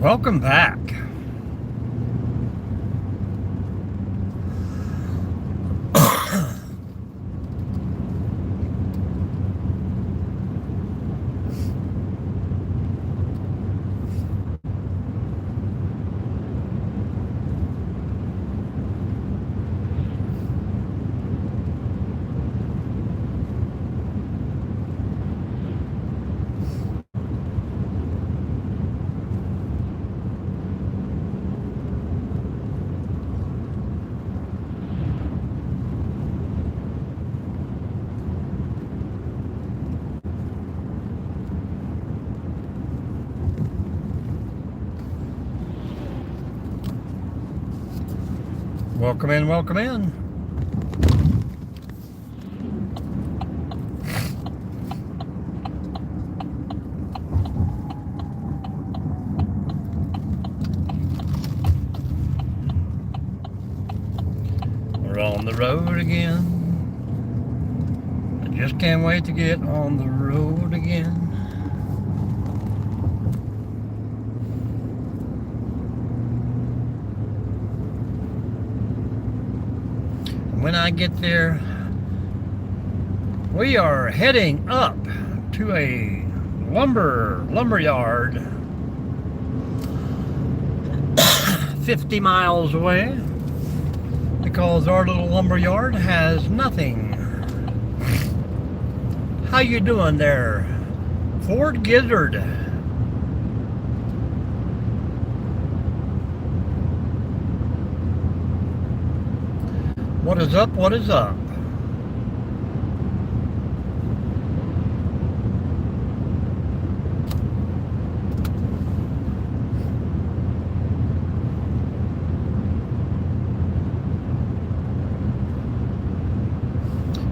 Welcome back. Welcome in, welcome in. We're on the road again. I just can't wait to get on the road again. When I get there, we are heading up to a lumber yard 50 miles away because our little lumber yard has nothing. How you doing there, Fort Gizzard? What is up? What is up?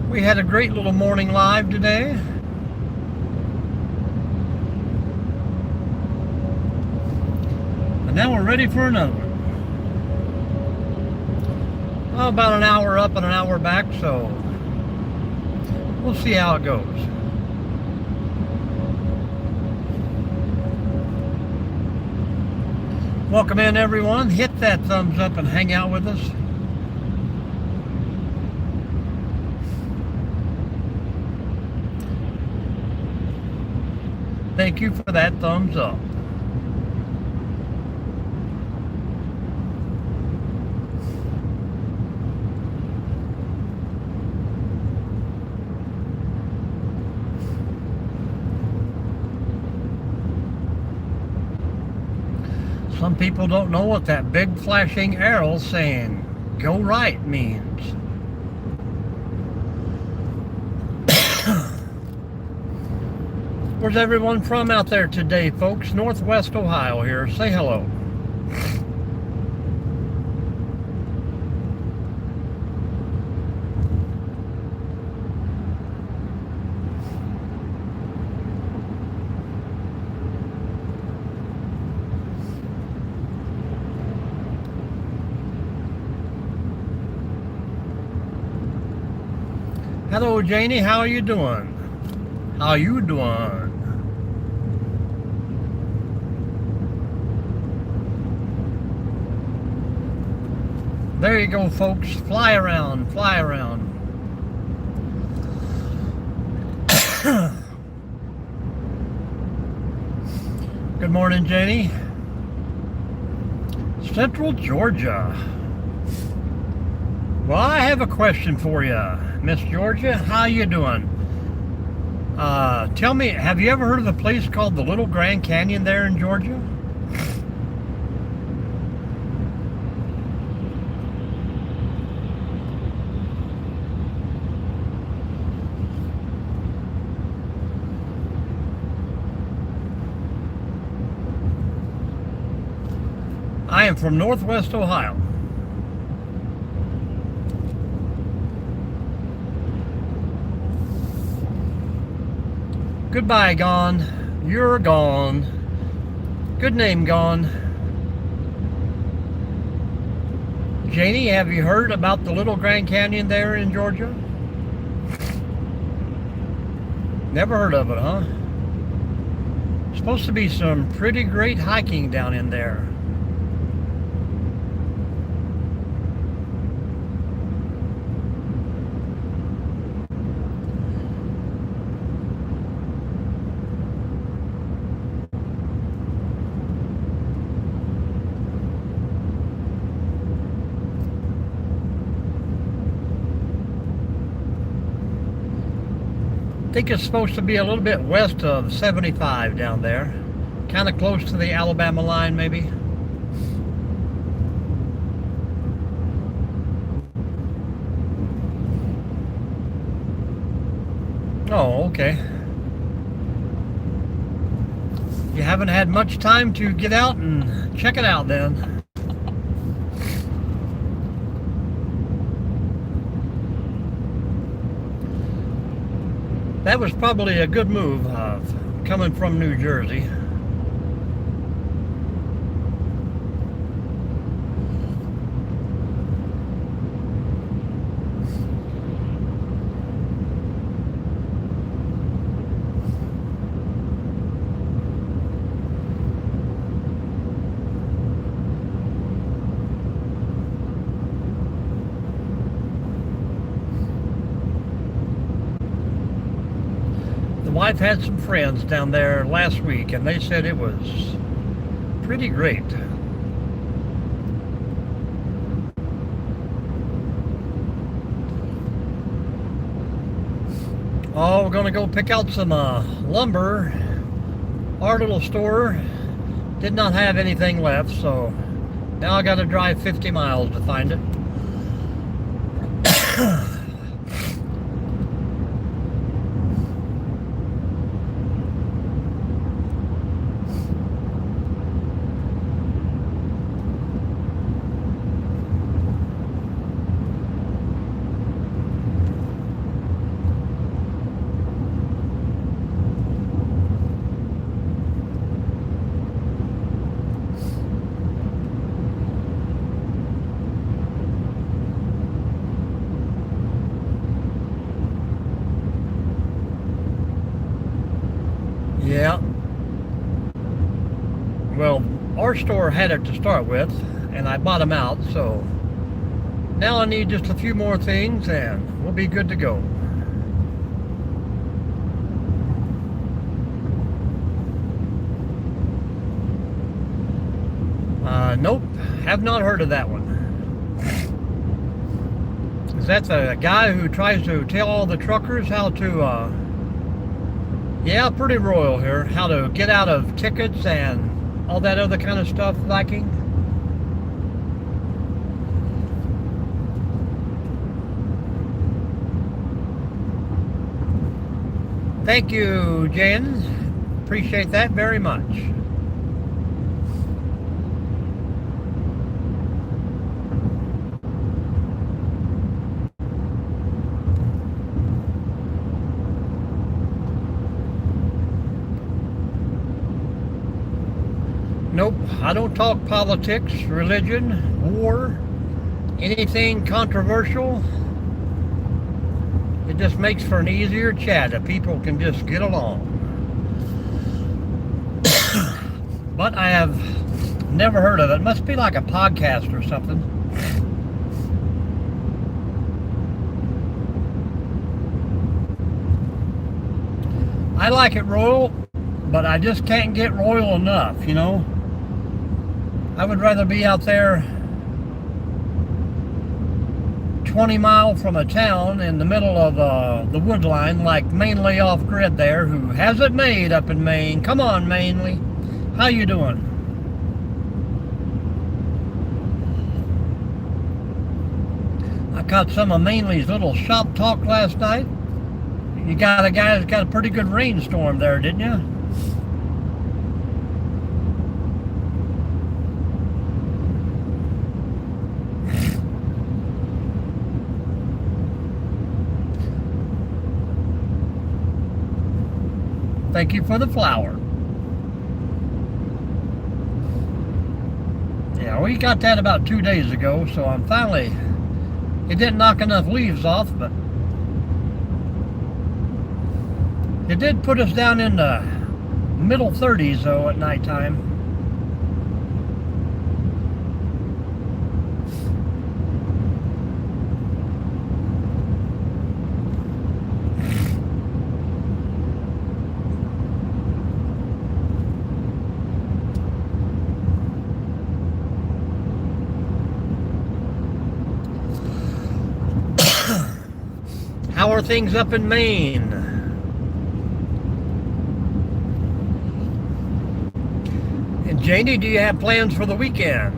We had a great little morning live today. And now we're ready for another one. Well, about an hour up and an hour back, so we'll see how it goes. Welcome in, everyone. Hit that thumbs up and hang out with us. Thank you for that thumbs up. Some people don't know what that big flashing arrow saying "go right" means. Where's everyone from out there today, folks? Northwest Ohio here. Say hello. Hello, Janie. How are you doing? How you doing? There you go, folks. Fly around, fly around. Good morning, Janie. Central Georgia. Well, I have a question for you, Miss Georgia. How you doing? Tell me, have you ever heard of a place called the Little Grand Canyon there in Georgia? I am from Northwest Ohio. Goodbye, gone. You're gone. Good name, gone. Janie, have you heard about the Little Grand Canyon there in Georgia? Never heard of it, huh? Supposed to be some pretty great hiking down in there. I think it's supposed to be a little bit west of 75 down there. Kind of close to the Alabama line, maybe. Oh, okay. You haven't had much time to get out and check it out then. That was probably a good move coming from New Jersey. The wife had some friends down there last week, and they said it was pretty great. Oh, we're going to go pick out some lumber. Our little store did not have anything left, so now I got to drive 50 miles to find it. Yeah. Well, our store had it to start with, and I bought them out, so now I need just a few more things and we'll be good to go. Nope, have not heard of that one. Is that the guy who tries to tell all the truckers how to, yeah, pretty royal here, how to get out of tickets and all that other kind of stuff, Viking? Thank you, Jen. Appreciate that very much. Nope, I don't talk politics, religion, war, anything controversial. It just makes for an easier chat if people can just get along. But I have never heard of it. It must be like a podcast or something. I like it royal, but I just can't get royal enough, you know? I would rather be out there 20 miles from a town in the middle of the wood line, like Mainly off grid there, who has it made up in Maine. Come on, Mainly. How you doing? I caught some of Mainly's little shop talk last night. You got a guy that's got a pretty good rainstorm there, didn't you? Thank you for the flower. Yeah, we got that about 2 days ago, so I'm finally, it didn't knock enough leaves off, but it did put us down in the Middle 30s though at nighttime. How are things up in Maine? And Janie, do you have plans for the weekend?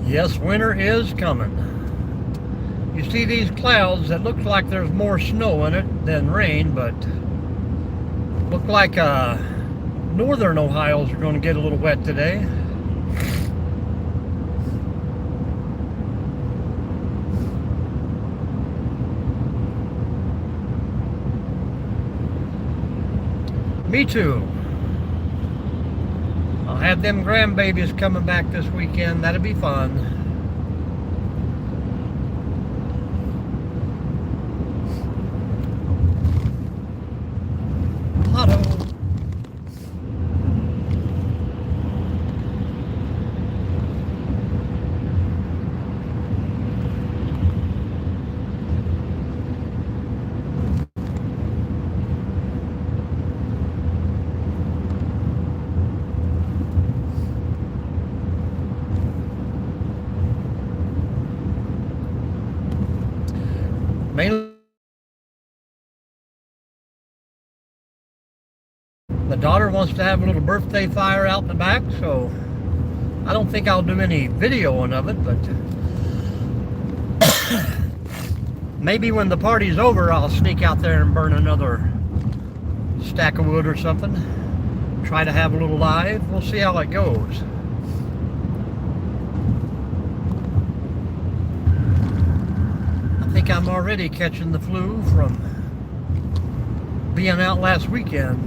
Yes, winter is coming. You see these clouds, that looks like there's more snow in it than rain, but look like northern Ohio's are going to get a little wet today. Me too. I'll have them grandbabies coming back this weekend. That'll be fun. Auto. Mainly, the daughter wants to have a little birthday fire out in the back, so I don't think I'll do any videoing of it, but maybe when the party's over, I'll sneak out there and burn another stack of wood or something. Try to have a little live. We'll see how it goes. I think I'm already catching the flu from being out last weekend.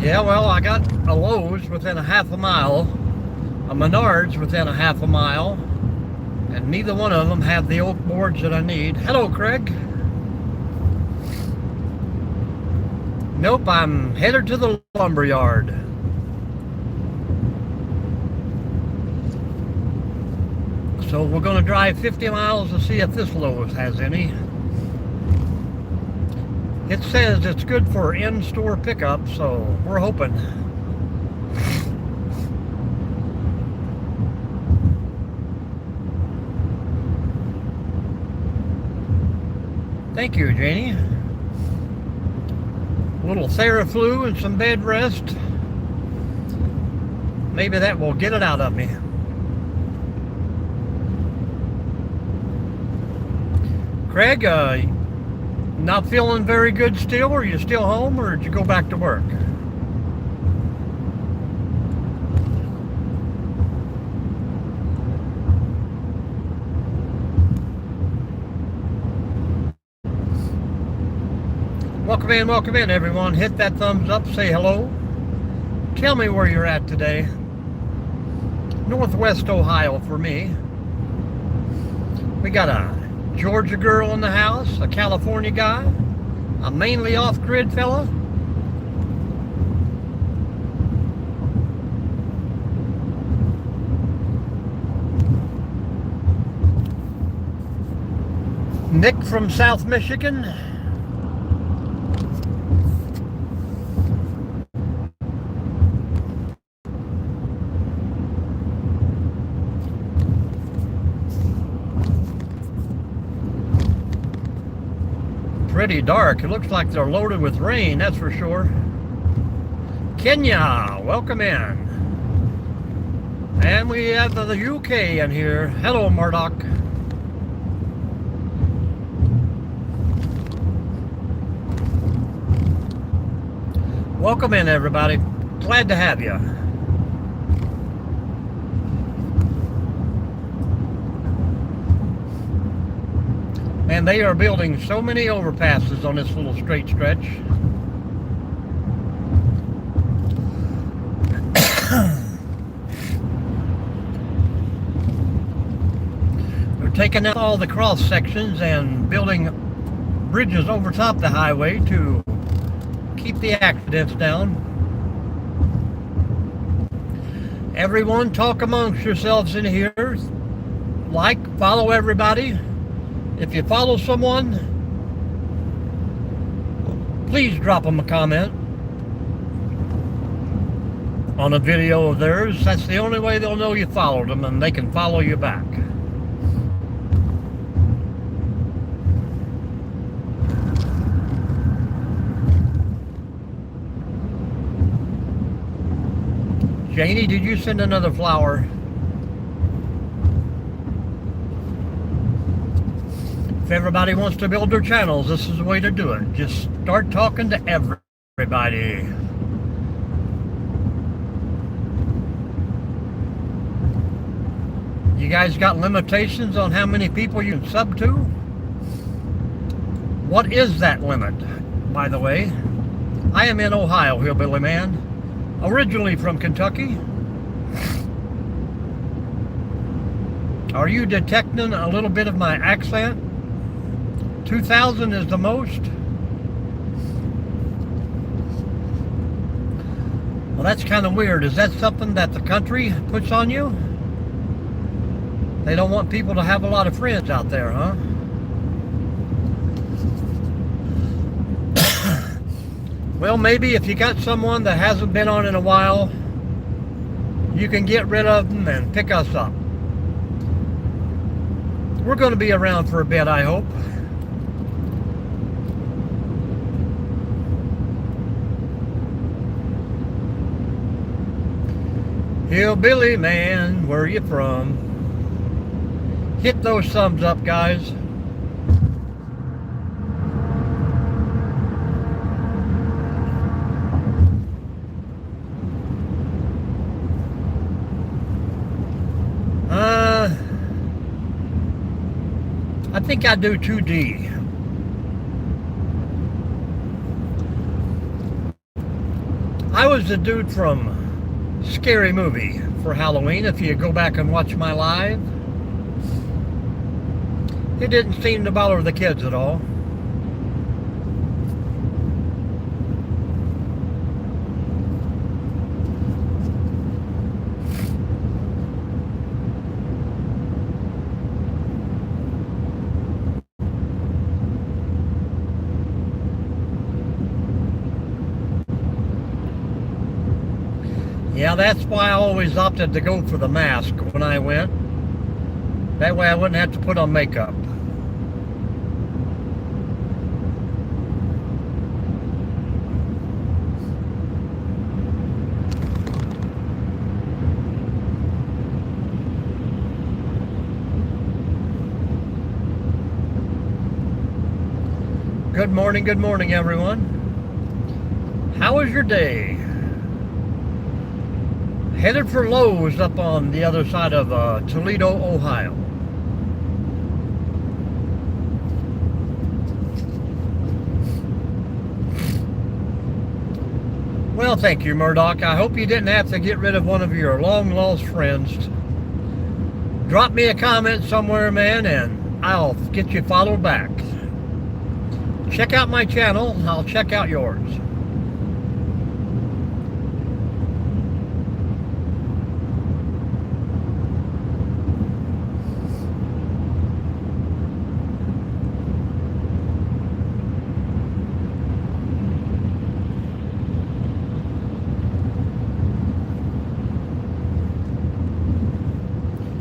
Yeah, well, I got a Lowe's within a half a mile, a Menards within a half a mile, and neither one of them have the oak boards that I need. Hello, Craig. Nope, I'm headed to the lumber yard. So we're going to drive 50 miles to see if this Lowe's has any. It says it's good for in-store pickup, so we're hoping. Thank you, Janie. A little Theraflu and some bed rest. Maybe that will get it out of me. Craig, not feeling very good still? Are you still home, or did you go back to work? Welcome in, everyone. Hit that thumbs up, say hello. Tell me where you're at today. Northwest Ohio for me. We got a Georgia girl in the house, a California guy, a mainly off-grid fella. Nick from South Michigan. Pretty dark. It looks like they're loaded with rain, that's for sure. Kenya, welcome in. And we have the UK in here. Hello, Murdoch. Welcome in, everybody. Glad to have you. And they are building so many overpasses on this little straight stretch. They're taking out all the cross sections and building bridges over top the highway to keep the accidents down. Everyone, talk amongst yourselves in here. Like, follow everybody. If you follow someone, please drop them a comment on a video of theirs. That's the only way they'll know you followed them, and they can follow you back. Janie, did you send another flower? If everybody wants to build their channels, this is the way to do it. Just start talking to everybody. You guys got limitations on how many people you can sub to? What is that limit, by the way? I am in Ohio, Hillbilly Man. Originally from Kentucky. Are you detecting a little bit of my accent? 2,000 is the most. Well, that's kind of weird. Is that something that the country puts on you? They don't want people to have a lot of friends out there, huh? Well, maybe if you got someone that hasn't been on in a while, you can get rid of them and pick us up. We're going to be around for a bit, I hope. Hillbilly Man, where you from? Hit those thumbs up, guys. I think I do 2D. I was the dude from Scary Movie for Halloween, if you go back and watch my live. It didn't seem to bother the kids at all. Yeah, that's why I always opted to go for the mask when I went. That way I wouldn't have to put on makeup. Good morning, everyone. How was your day? Headed for Lowe's up on the other side of Toledo, Ohio. Well, thank you, Murdoch. I hope you didn't have to get rid of one of your long-lost friends. Drop me a comment somewhere, man, and I'll get you followed back. Check out my channel, and I'll check out yours.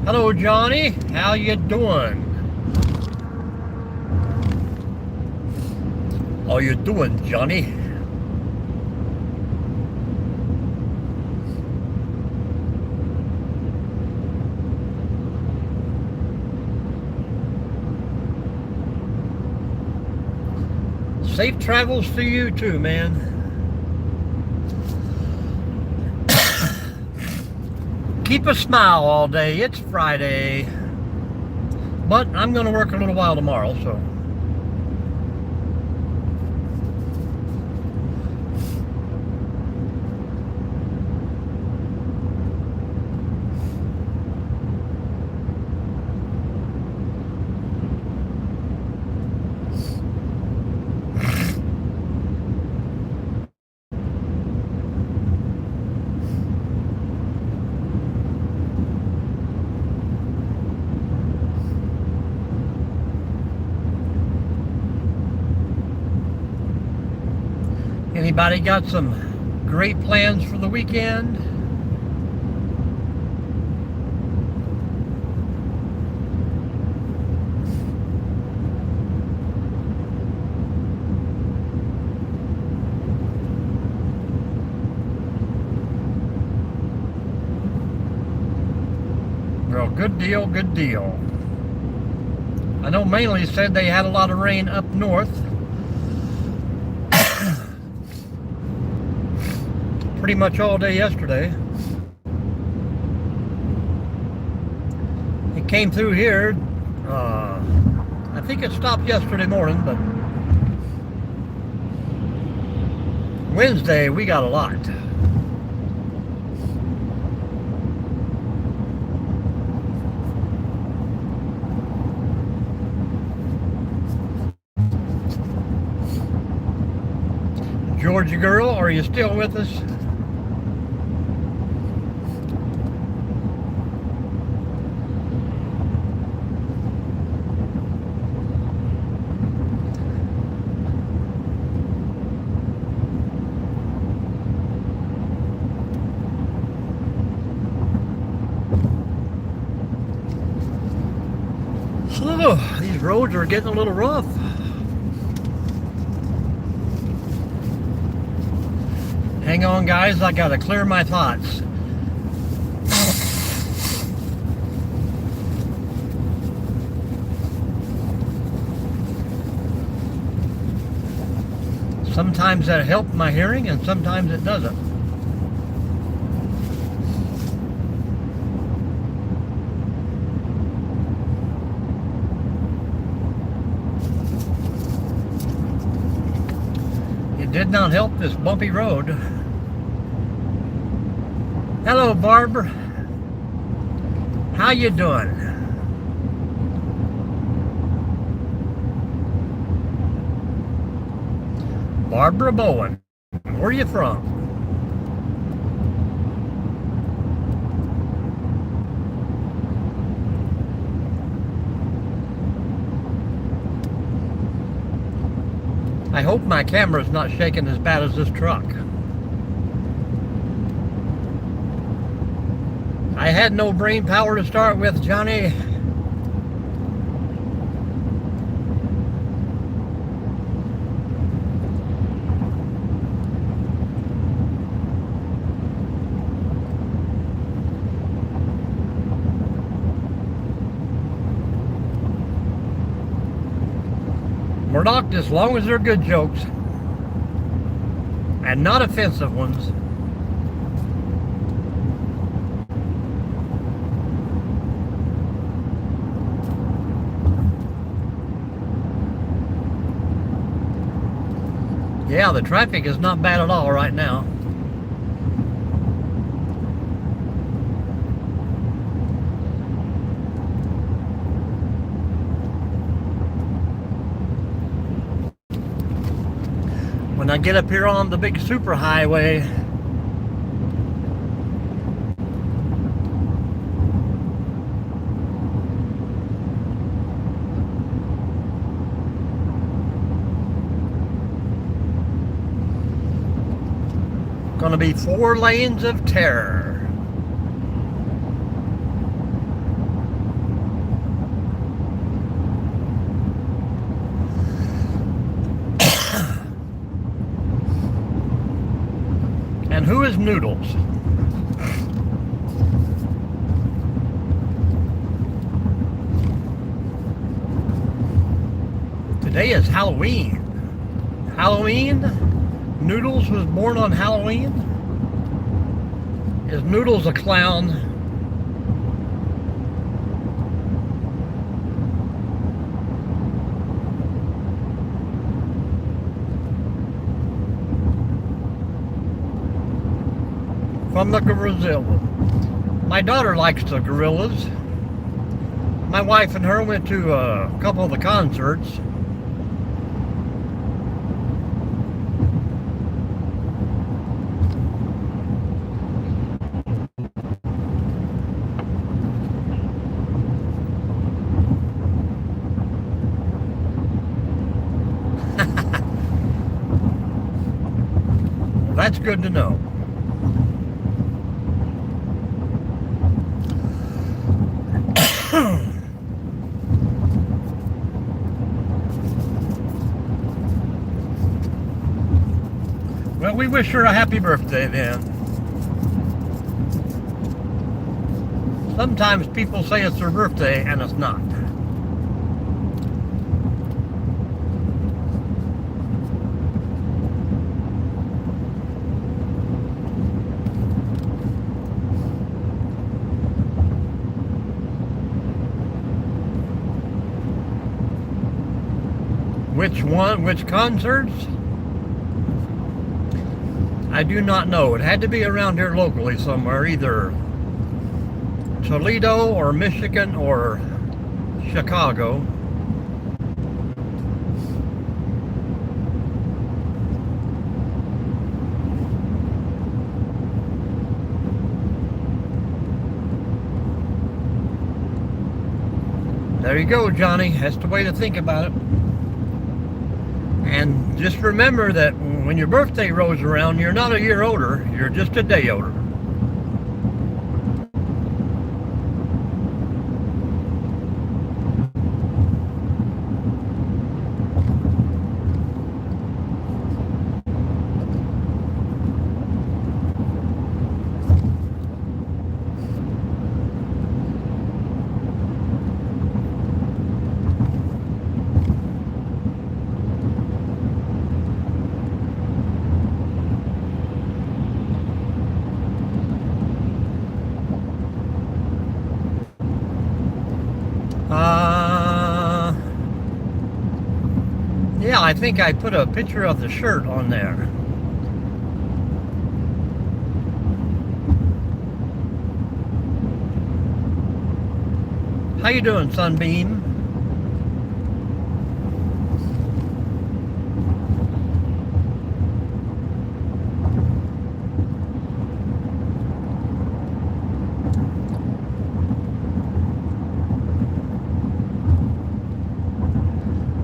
Hello, Johnny. How you doing? How you doing, Johnny? Safe travels to you too, man. Keep a smile all day. It's Friday. But I'm going to work a little while tomorrow, so Anybody got some great plans for the weekend? Well, good deal, good deal. I know mainly said they had a lot of rain up north. Pretty much all day yesterday. It came through here. I think it stopped yesterday morning, but Wednesday we got a lot. Georgia girl, are you still with us? Oh, these roads are getting a little rough. Hang on, guys, I gotta clear my thoughts. Sometimes that helps my hearing and sometimes it doesn't. It did not help this bumpy road. Hello, Barbara. How you doing? Barbara Bowen. Where are you from? I hope my camera's not shaking as bad as this truck. I had no brain power to start with, Johnny. Murdoch, as long as they're good jokes and not offensive ones. Yeah, the traffic is not bad at all right now. When I get up here on the big super highway, gonna be 4 lanes of terror. And who is Noodles? Today is Halloween. Halloween? Noodles was born on Halloween? Is Noodles a clown? From the Brazil. My daughter likes the Gorillas. My wife and her went to a couple of the concerts. that's good to know. Well, we wish her a happy birthday then. Sometimes people say it's their birthday and it's not. Which one? Which concerts? I do not know. It had to be around here locally somewhere, either Toledo or Michigan or Chicago. There you go, Johnny. That's the way to think about it. And just remember that when your birthday rolls around, you're not a year older, you're just a day older. Yeah, I think I put a picture of the shirt on there. How you doing, Sunbeam?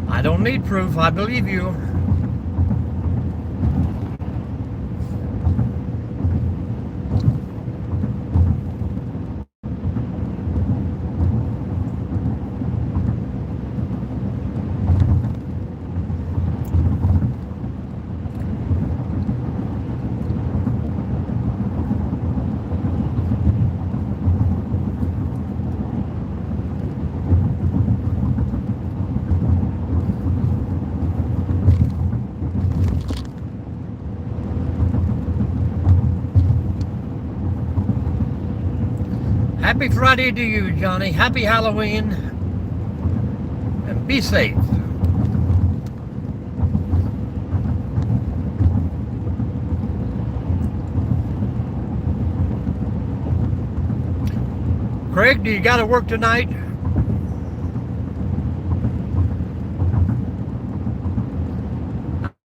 I don't need proof, I believe you. Happy Friday to you, Johnny. Happy Halloween. And be safe. Craig, do you got to work tonight?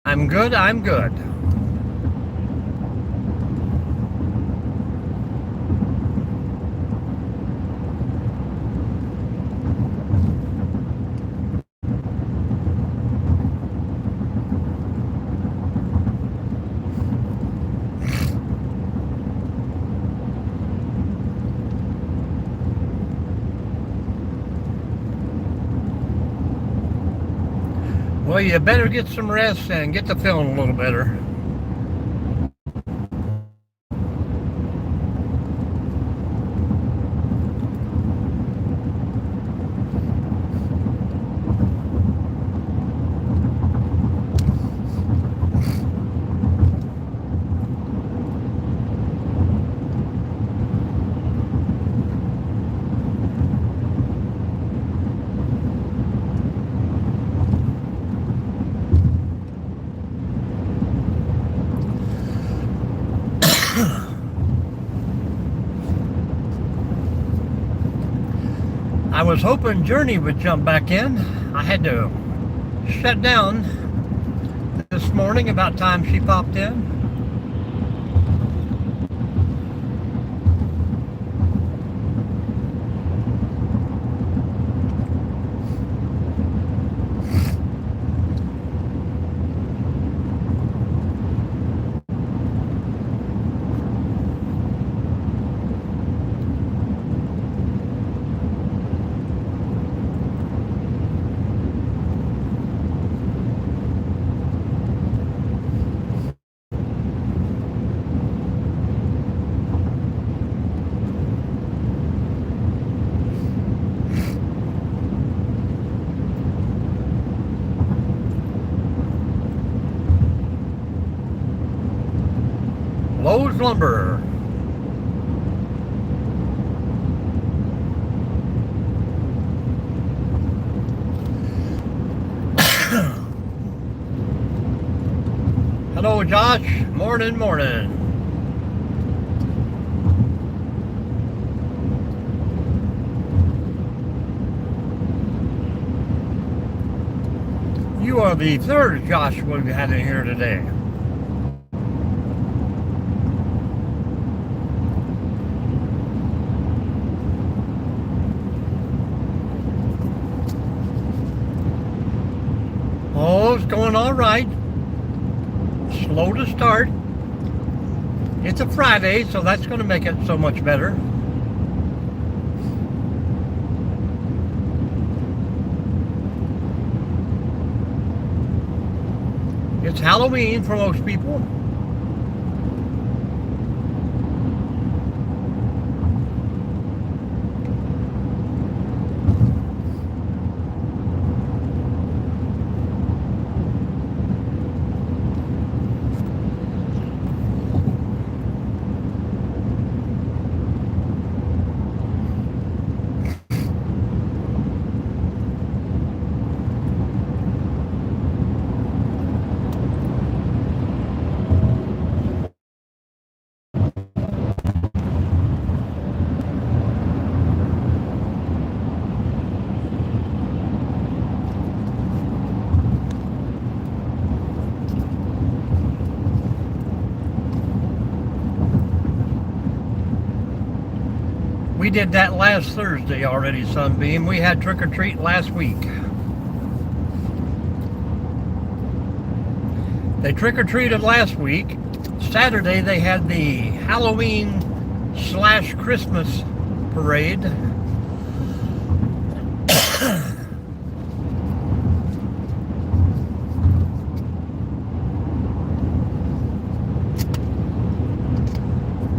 I'm good, I'm good. Well, you better get some rest and get to feeling a little better. I was hoping Journey would jump back in. I had to shut down this morning about time she popped in. Lowe's Lumber. Hello, Josh. Morning, morning. You are the third Josh we've had in here today. Oh, it's going all right. Slow to start. It's a Friday, so that's going to make it so much better. It's Halloween for most people. We did that last Thursday already, Sunbeam. We had trick or treat last week. They trick or treated last week. Saturday they had the Halloween / Christmas parade.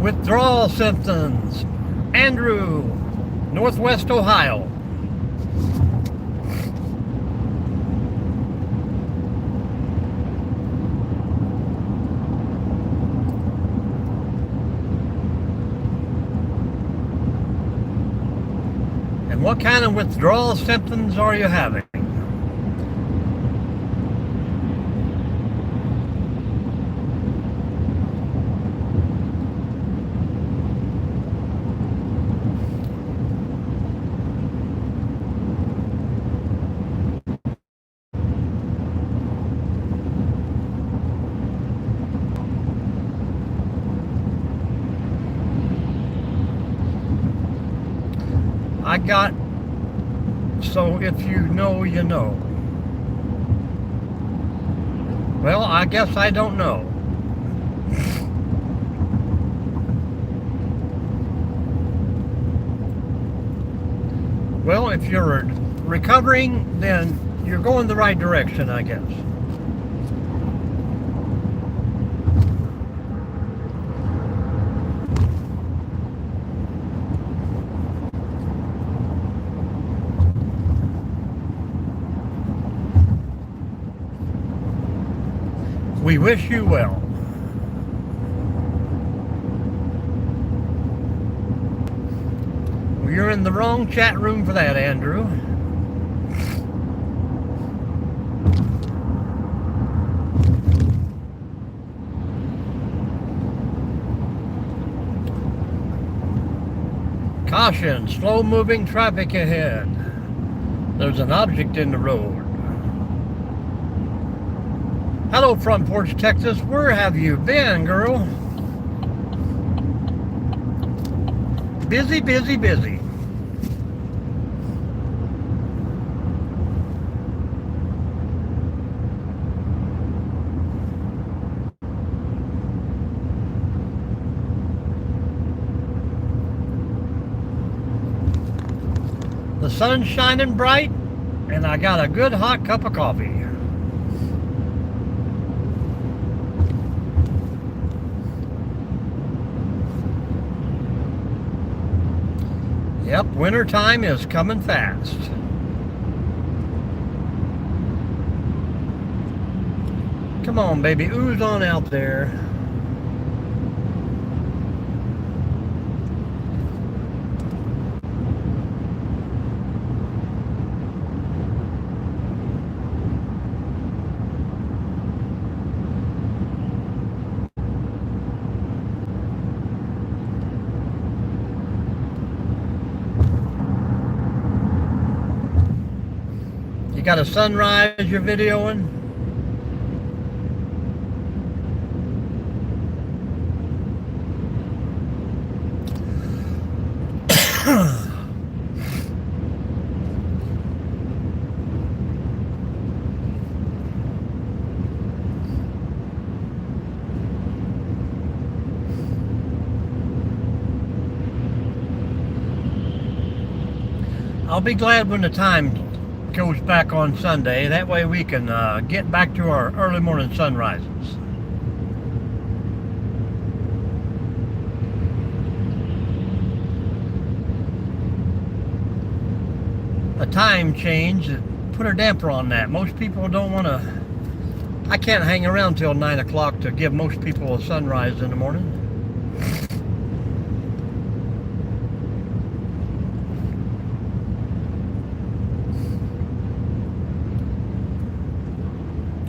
Withdrawal symptoms. Andrew, Northwest Ohio. And what kind of withdrawal symptoms are you having? I got, so if you know, you know. Well, I guess I don't know. Well, if you're recovering, then you're going the right direction, I guess. We wish you well. Well, you're in the wrong chat room for that, Andrew. Caution, slow-moving traffic ahead. There's an object in the road. Hello, Front Porch, Texas. Where have you been, girl? Busy, busy, busy. The sun's shining bright, and I got a good hot cup of coffee. Yep, winter time is coming fast. Come on, baby, ooze on out there. You got a sunrise you're videoing? I'll be glad when the time goes back on Sunday. That way we can get back to our early morning sunrises. A time change put a damper on that. Most people don't want to. I can't hang around till 9 o'clock to give most people a sunrise in the morning.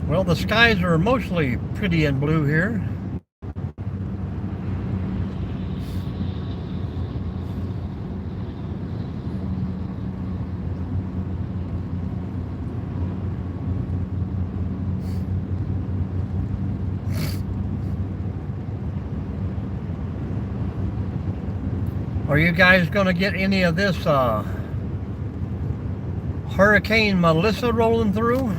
Well, the skies are mostly pretty and blue here. Are you guys going to get any of this Hurricane Melissa rolling through?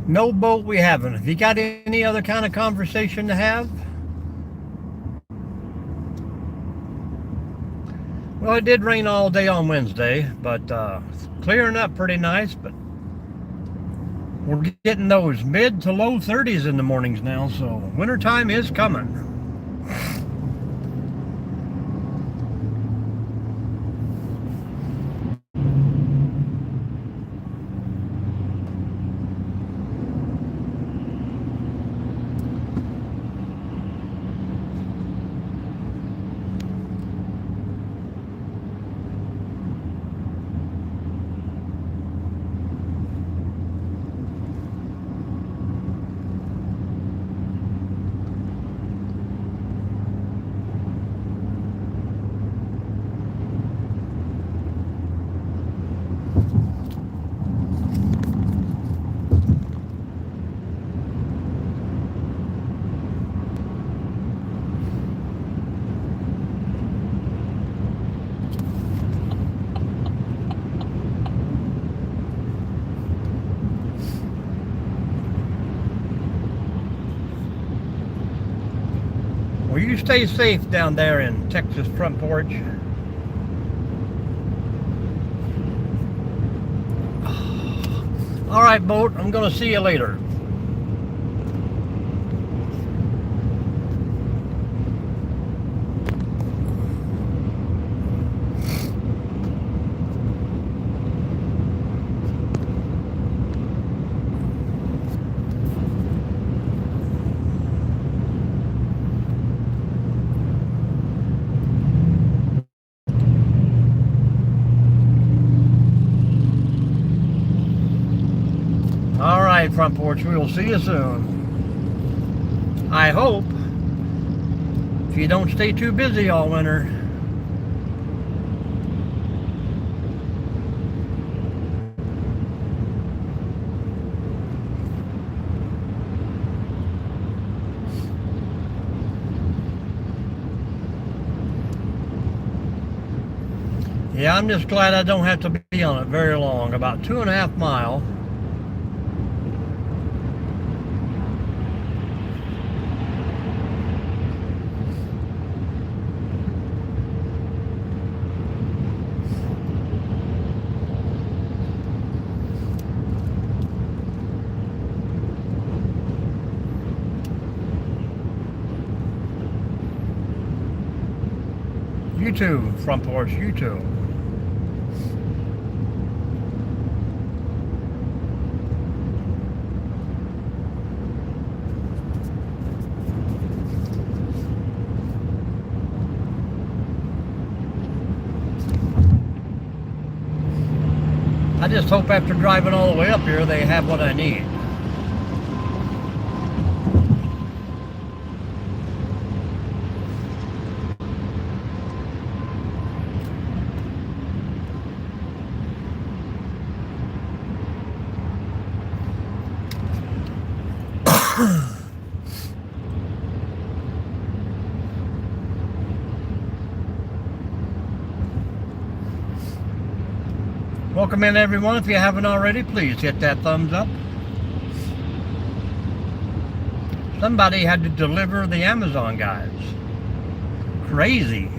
No boat we haven't. Have you got any other kind of conversation to have? Well, it did rain all day on Wednesday, but it's clearing up pretty nice, but we're getting those mid to low 30s in the mornings now, so wintertime is coming. Well, you stay safe down there in Texas Front Porch. All right, boat, I'm going to see you later. All right, Front Porch, we will see you soon. I hope. If you don't stay too busy all winter. Yeah, I'm just glad I don't have to be on it very long, about 2.5 miles. You too, Front Porch, you too. I just hope after driving all the way up here they have what I need. Welcome in, everyone. If you haven't already, please hit that thumbs up. Somebody had to deliver the Amazon guys. Crazy.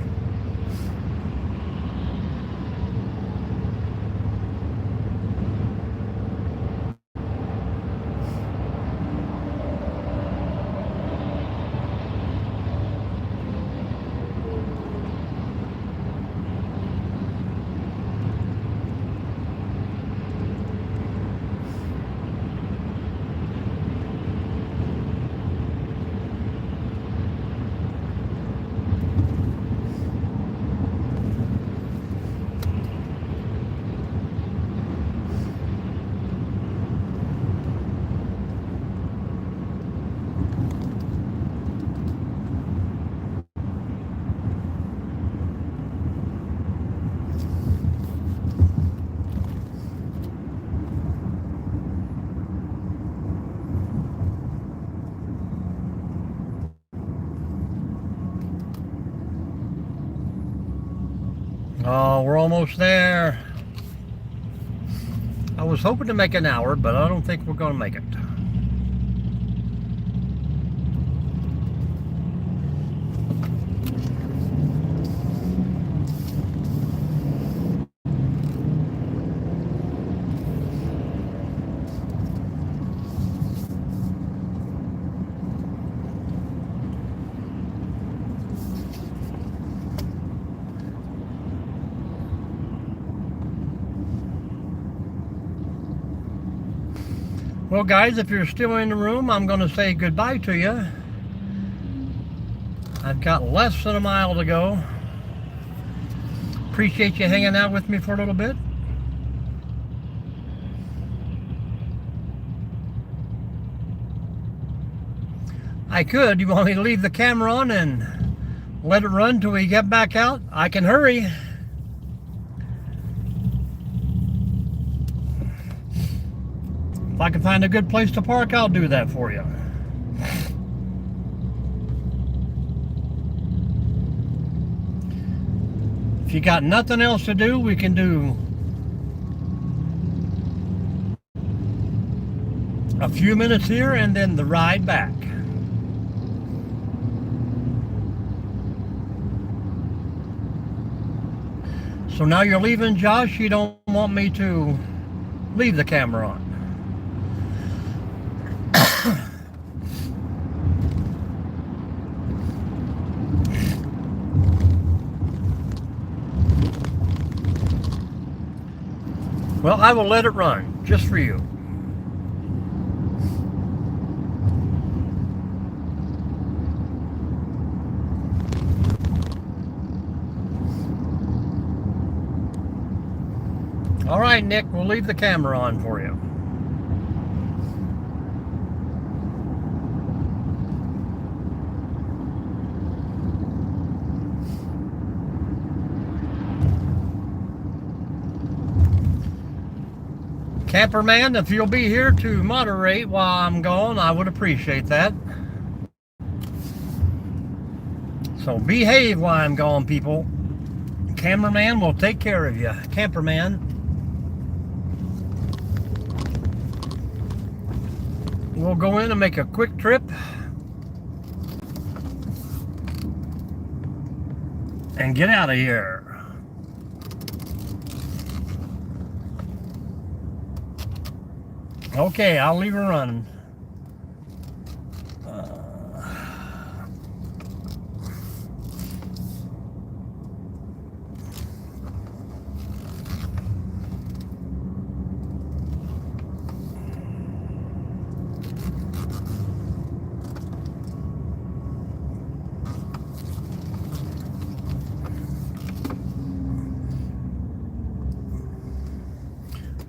Oh, we're almost there. I was hoping to make an hour, but I don't think we're going to make it. Well, guys, if you're still in the room, I'm going to say goodbye to you. I've got less than a mile to go. Appreciate you hanging out with me for a little bit. I could. You want me to leave the camera on and let it run till we get back out? I can hurry. If I can find a good place to park, I'll do that for you. If you got nothing else to do, we can do a few minutes here and then the ride back. So now you're leaving, Josh. You don't want me to leave the camera on. Well, I will let it run, just for you. All right, Nick, we'll leave the camera on for you. Camperman, if you'll be here to moderate while I'm gone, I would appreciate that. So behave while I'm gone, people. Cameraman will take care of you. Camperman. We'll go in and make a quick trip. And get out of here. Okay, I'll leave her running.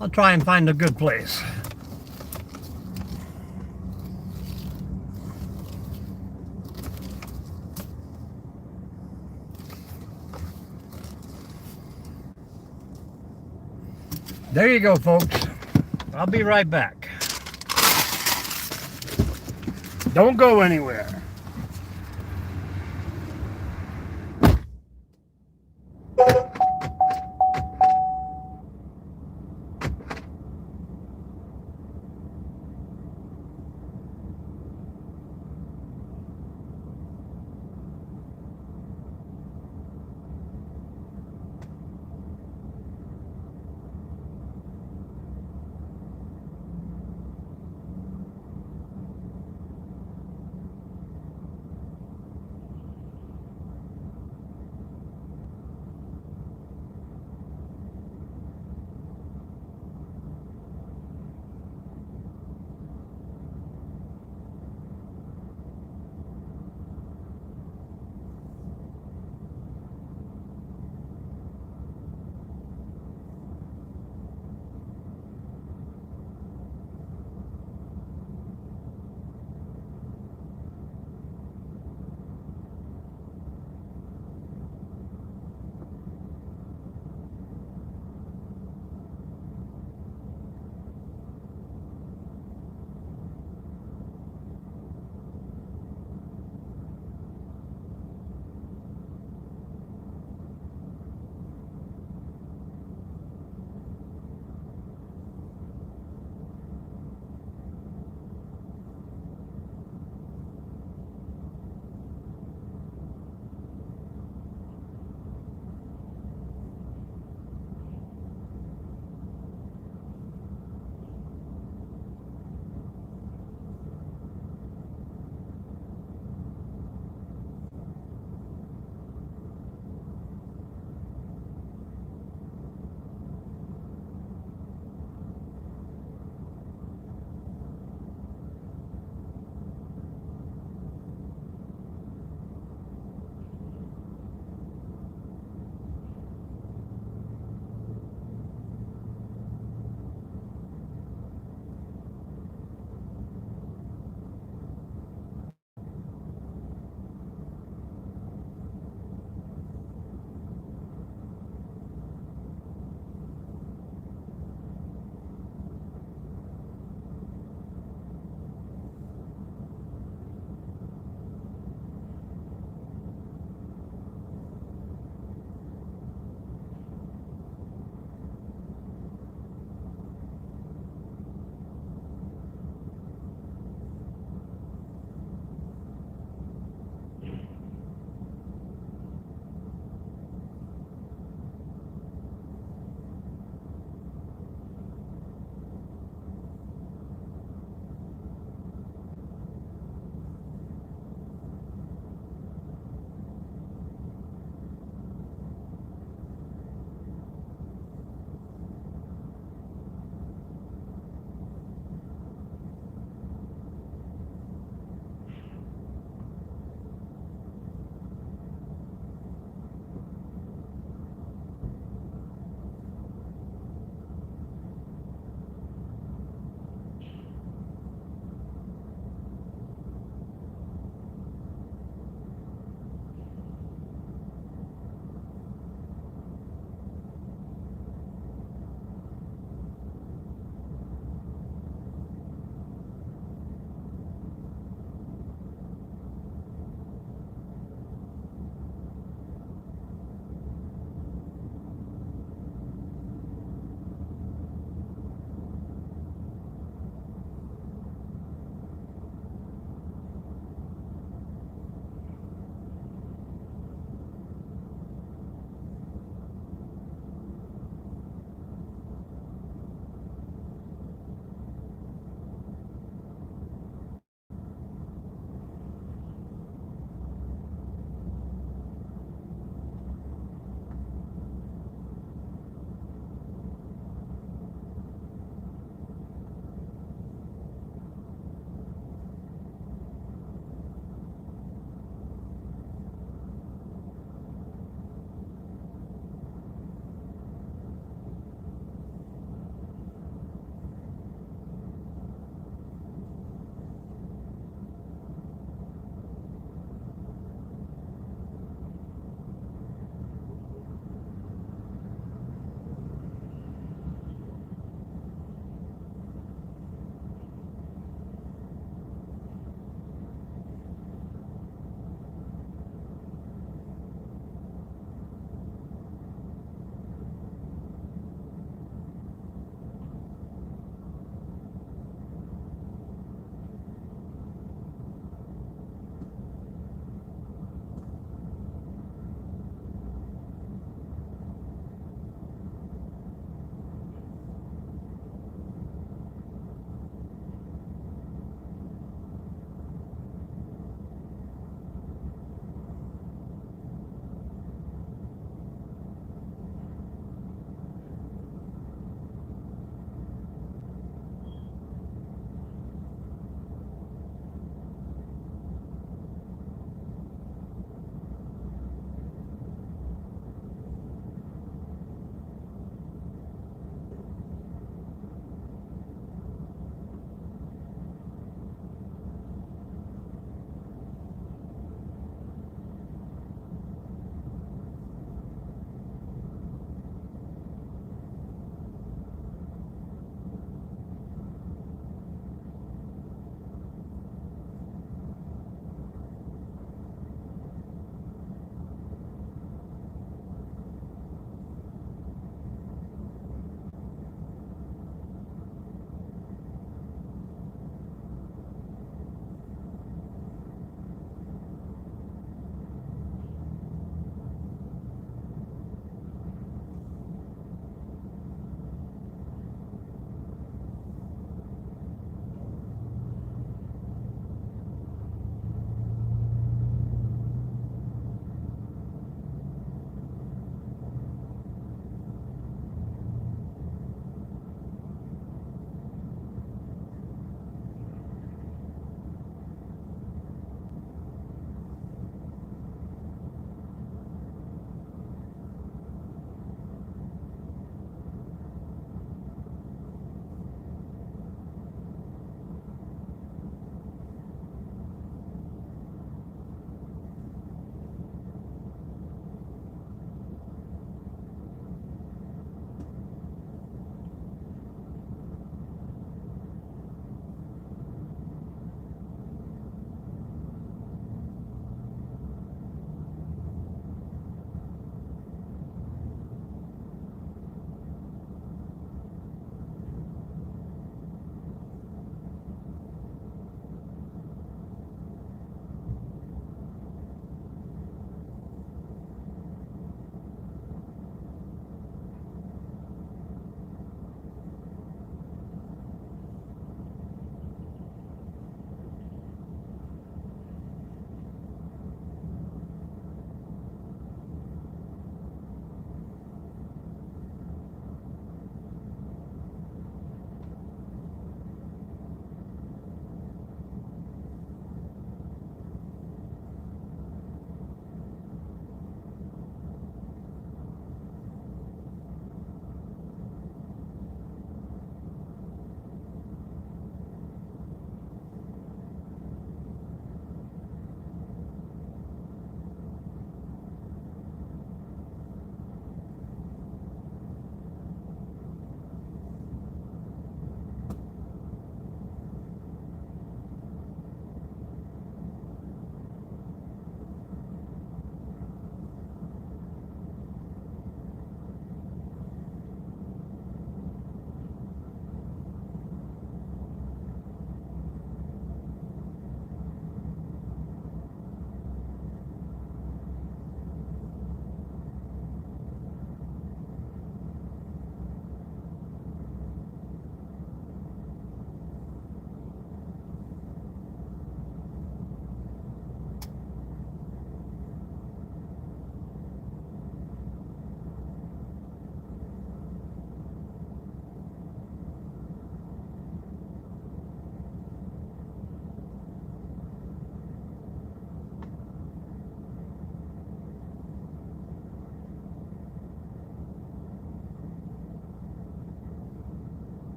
I'll try and find a good place. There you go, folks. I'll be right back. Don't go anywhere.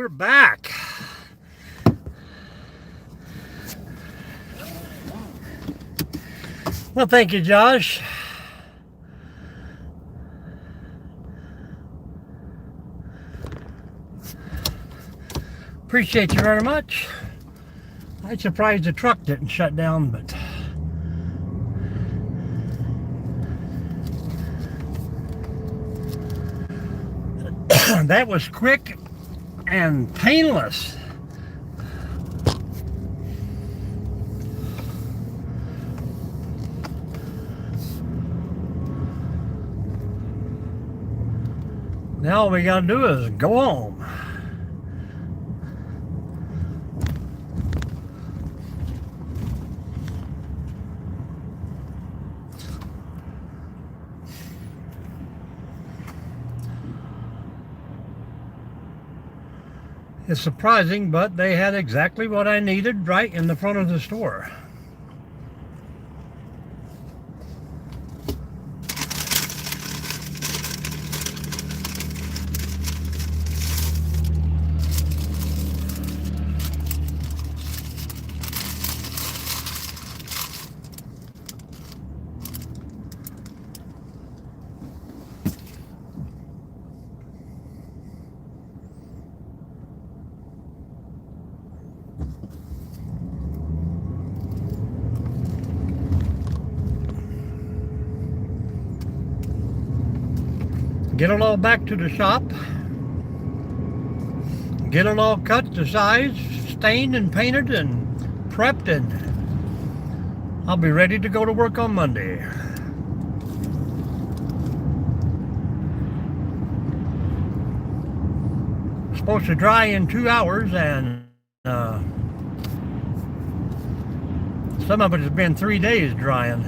We're back. Well, thank you, Josh. Appreciate you very much. I'm surprised the truck didn't shut down, but that was quick and painless. Now all we gotta do is go home. It's surprising, but they had exactly what I needed right in the front of the store. Get it all back to the shop. Get it all cut to size, stained and painted and prepped, and I'll be ready to go to work on Monday. It's supposed to dry in 2 hours, and some of it has been 3 days drying.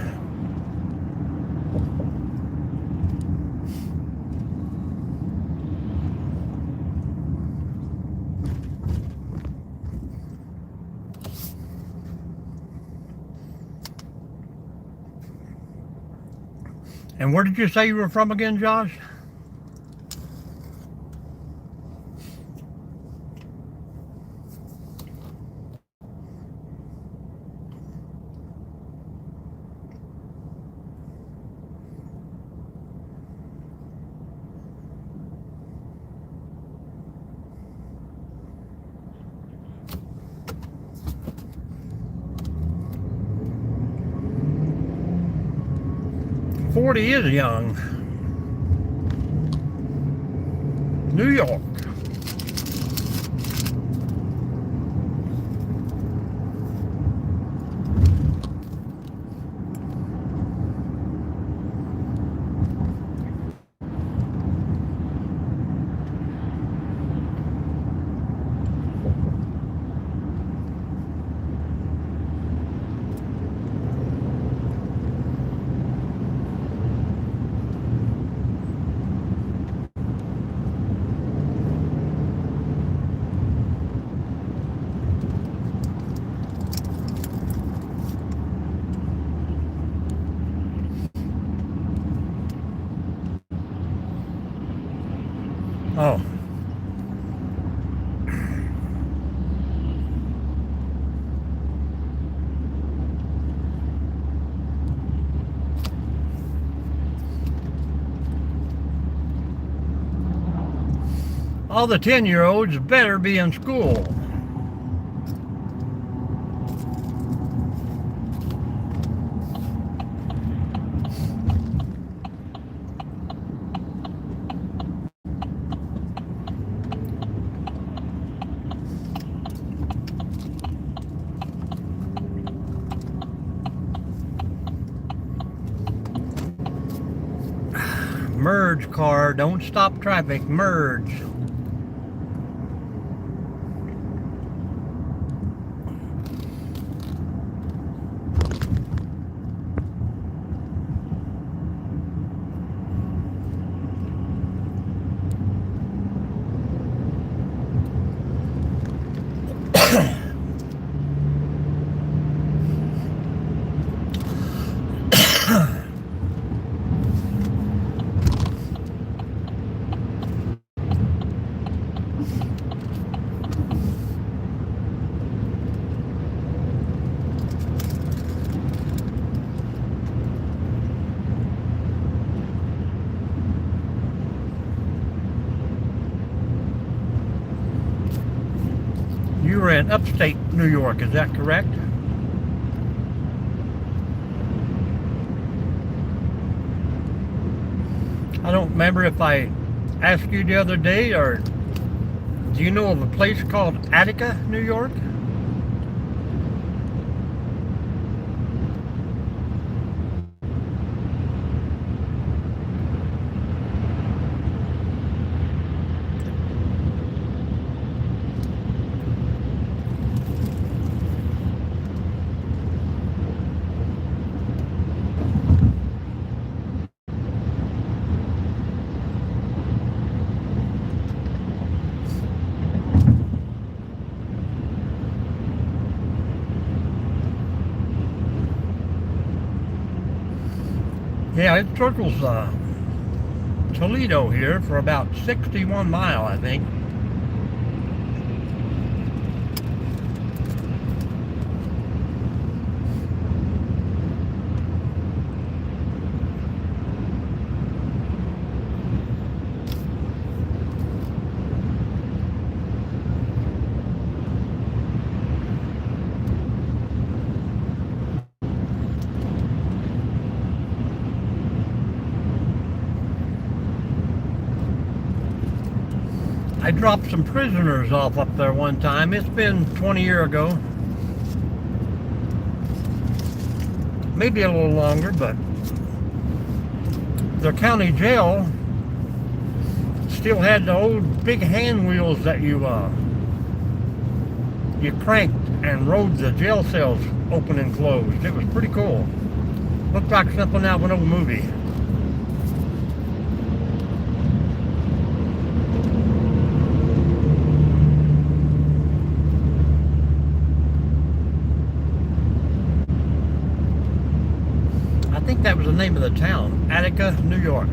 And where did you say you were from again, Josh? "40 is young." New York. Oh. All the 10-year-olds better be in school. Merge, car, don't stop traffic, merge. in upstate New York, is that correct? I don't remember if I asked you the other day, or do you know of a place called Attica, New York? Yeah, it circles Toledo here for about 61 miles, I think. I dropped some prisoners off up there one time. It's been 20 years ago. Maybe a little longer, but the county jail still had the old big hand wheels that you cranked and rode the jail cells open and closed. It was pretty cool. Looked like something out of an old movie. I think that was the name of the town, Attica, New York.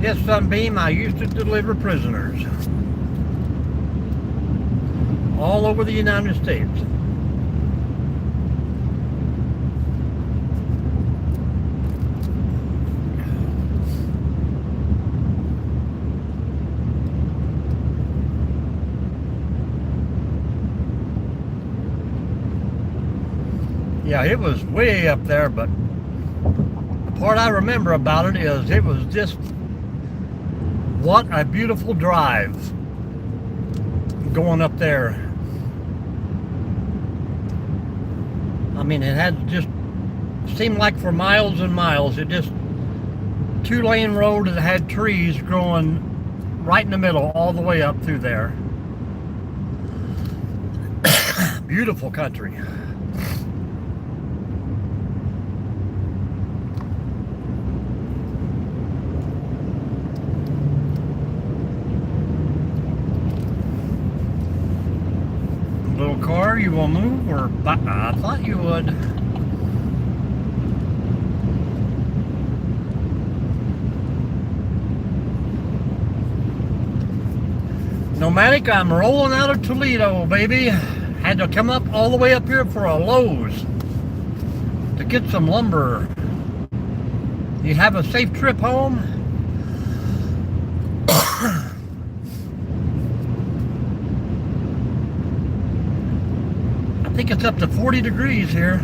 Yes, Sunbeam, I used to deliver prisoners all over the United States. Yeah, it was way up there, but the part I remember about it is it was just, what a beautiful drive going up there. I mean, it had just seemed like for miles and miles, it just, 2-lane road that had trees growing right in the middle all the way up through there. Beautiful country. Little car, you will move, or I thought you would. Nomadic, I'm rolling out of Toledo, baby. Had to come up all the way up here for a Lowe's to get some lumber. You have a safe trip home? I think it's up to 40 degrees here.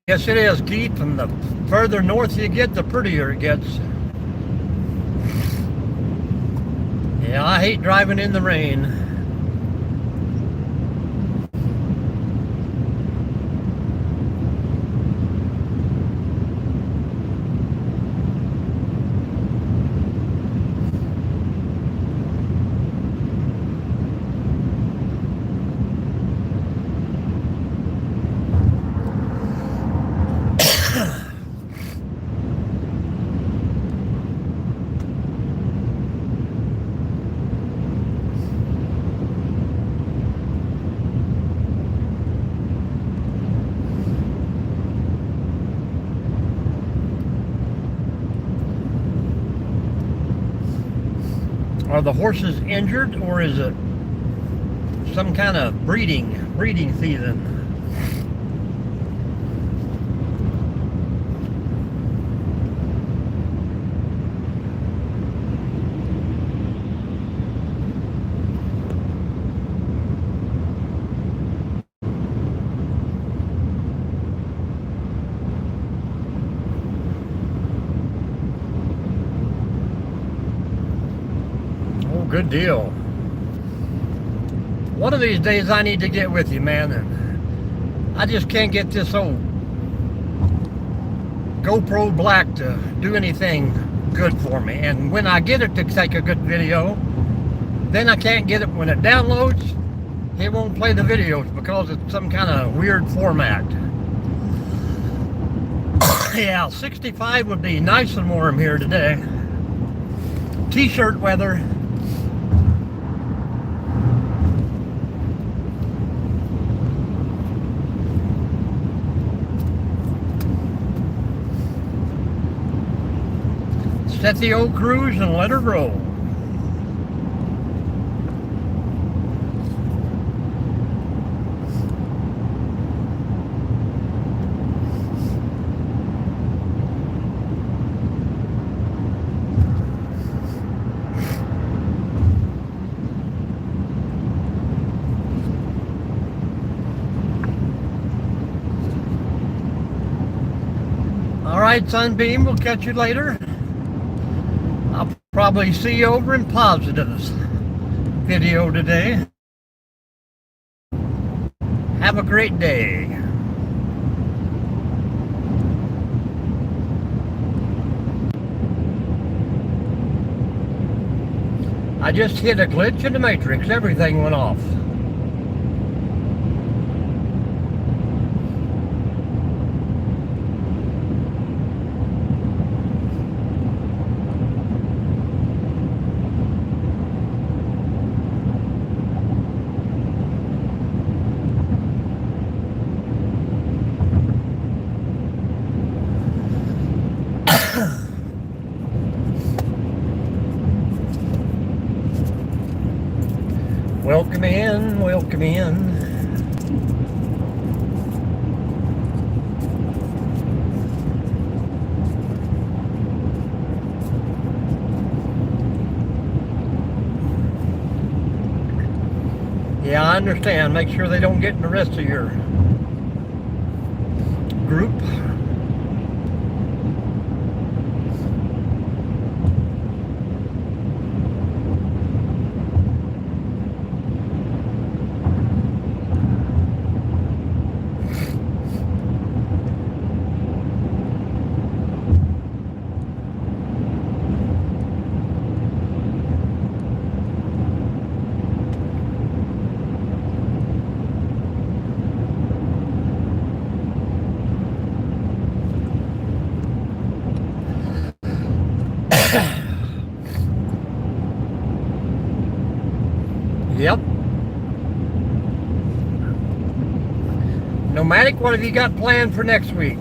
Yes, it is, Keith, and the further north you get, the prettier it gets. Yeah, I hate driving in the rain. Are the horses injured, or is it some kind of breeding season? good deal. One of these days I need to get with you, man. And I just can't get this old GoPro Black to do anything good for me. And when I get it to take a good video, then I can't get it. When it downloads, it won't play the videos because it's some kind of weird format. Yeah, 65 would be nice and warm here today. T-shirt weather. Set the old cruise and let her roll. All right, Sunbeam, we'll catch you later. I'll probably see you over in Positives video today. Have a great day. I just hit a glitch in the Matrix. Everything went off. Welcome in, welcome in. Yeah, I understand. Make sure they don't get in the rest of your group. Yep. Nomadic, what have you got planned for next week?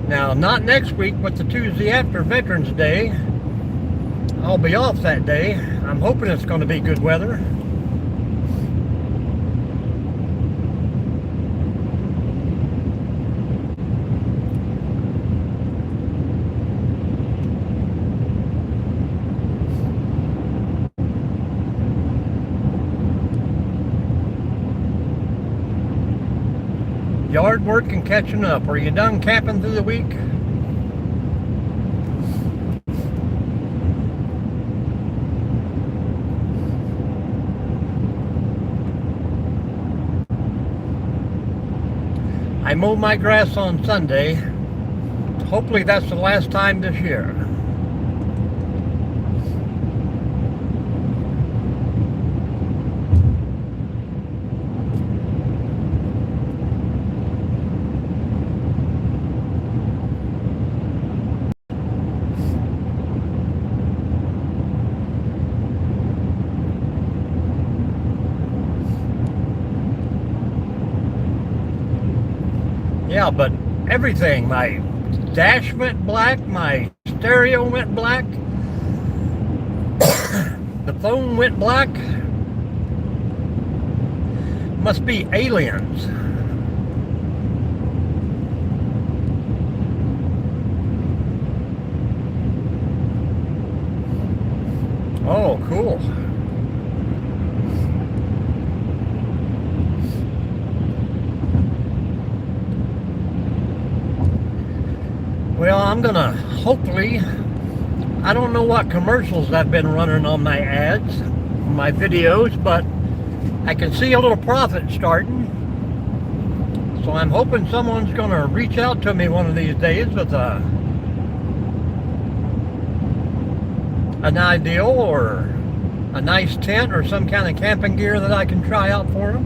Now, not next week, but the Tuesday after Veterans Day. I'll be off that day. I'm hoping it's going to be good weather. Yard work and catching up. Are you done camping through the week? I mowed my grass on Sunday. Hopefully that's the last time this year. Yeah, but everything, my dash went black, my stereo went black, the phone went black. Must be aliens. Oh, cool. Well, I'm gonna hopefully I don't know what commercials I've been running on my ads, my videos, but I can see a little profit starting. So I'm hoping someone's going to reach out to me one of these days with an ideal or a nice tent or some kind of camping gear that I can try out for them.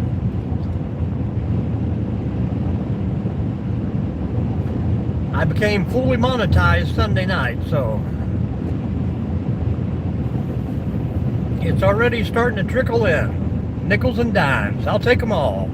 I became fully monetized Sunday night, so it's already starting to trickle in. Nickels and dimes. I'll take them all.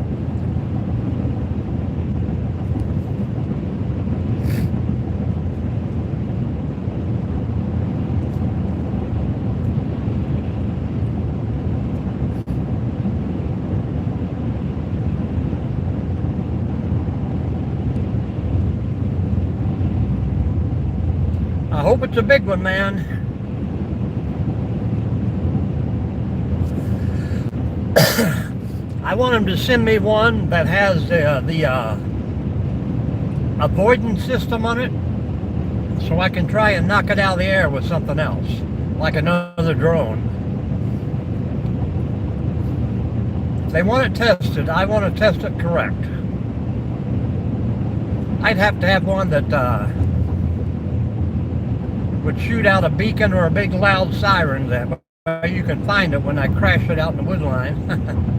I hope it's a big one, man. I want them to send me one that has the avoidance system on it, so I can try and knock it out of the air with something else, like another drone. If they want it tested, I want to test it correct. I'd have to have one that would shoot out a beacon or a big loud siren that you can find it when I crash it out in the wood line.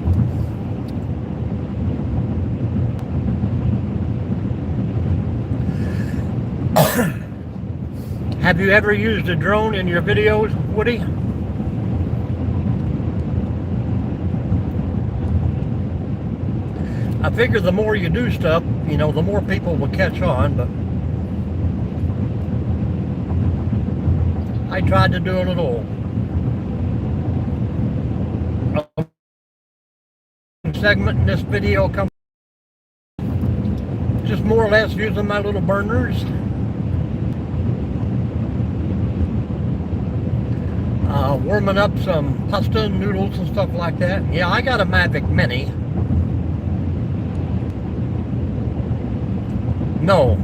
Have you ever used a drone in your videos, Woody? I figure the more you do stuff, you know, the more people will catch on, but I tried to do a little segment in this video, just more or less using my little burners. Warming up some pasta and noodles and stuff like that. Yeah, I got a Mavic Mini. No,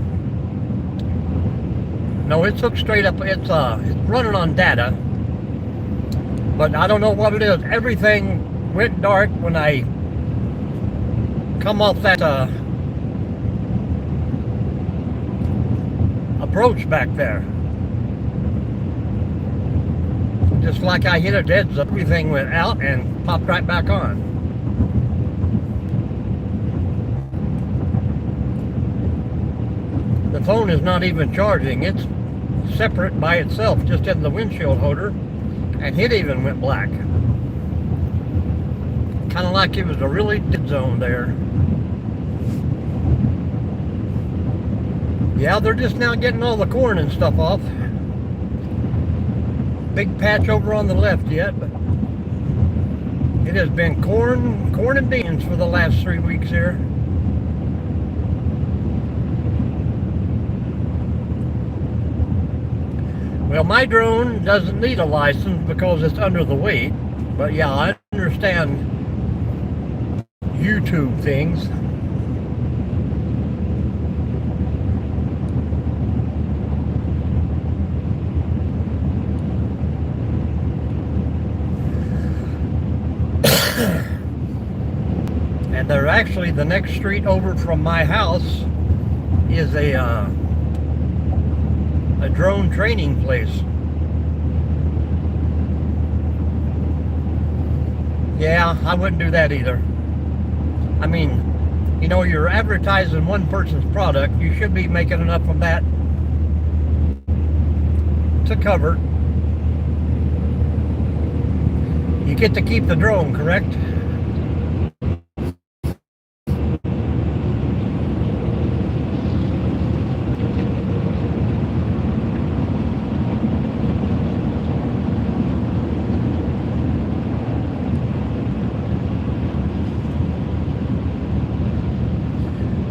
it's hooked straight up. It's running on data, but I don't know what it is. Everything went dark when I come off that approach back there. Just like I hit a dead zone, everything went out and popped right back on. The phone is not even charging. It's separate by itself, just in the windshield holder, and it even went black. Kind of like it was a really dead zone there. Yeah, they're just now getting all the corn and stuff off. Big patch over on the left yet, but it has been corn and beans for the last 3 weeks here. Well, my drone doesn't need a license because it's under the weight, but yeah, I understand YouTube things. And they're actually, the next street over from my house is a drone training place. Yeah, I wouldn't do that either. I mean, you know, you're advertising one person's product. You should be making enough of that to cover. You get to keep the drone, correct?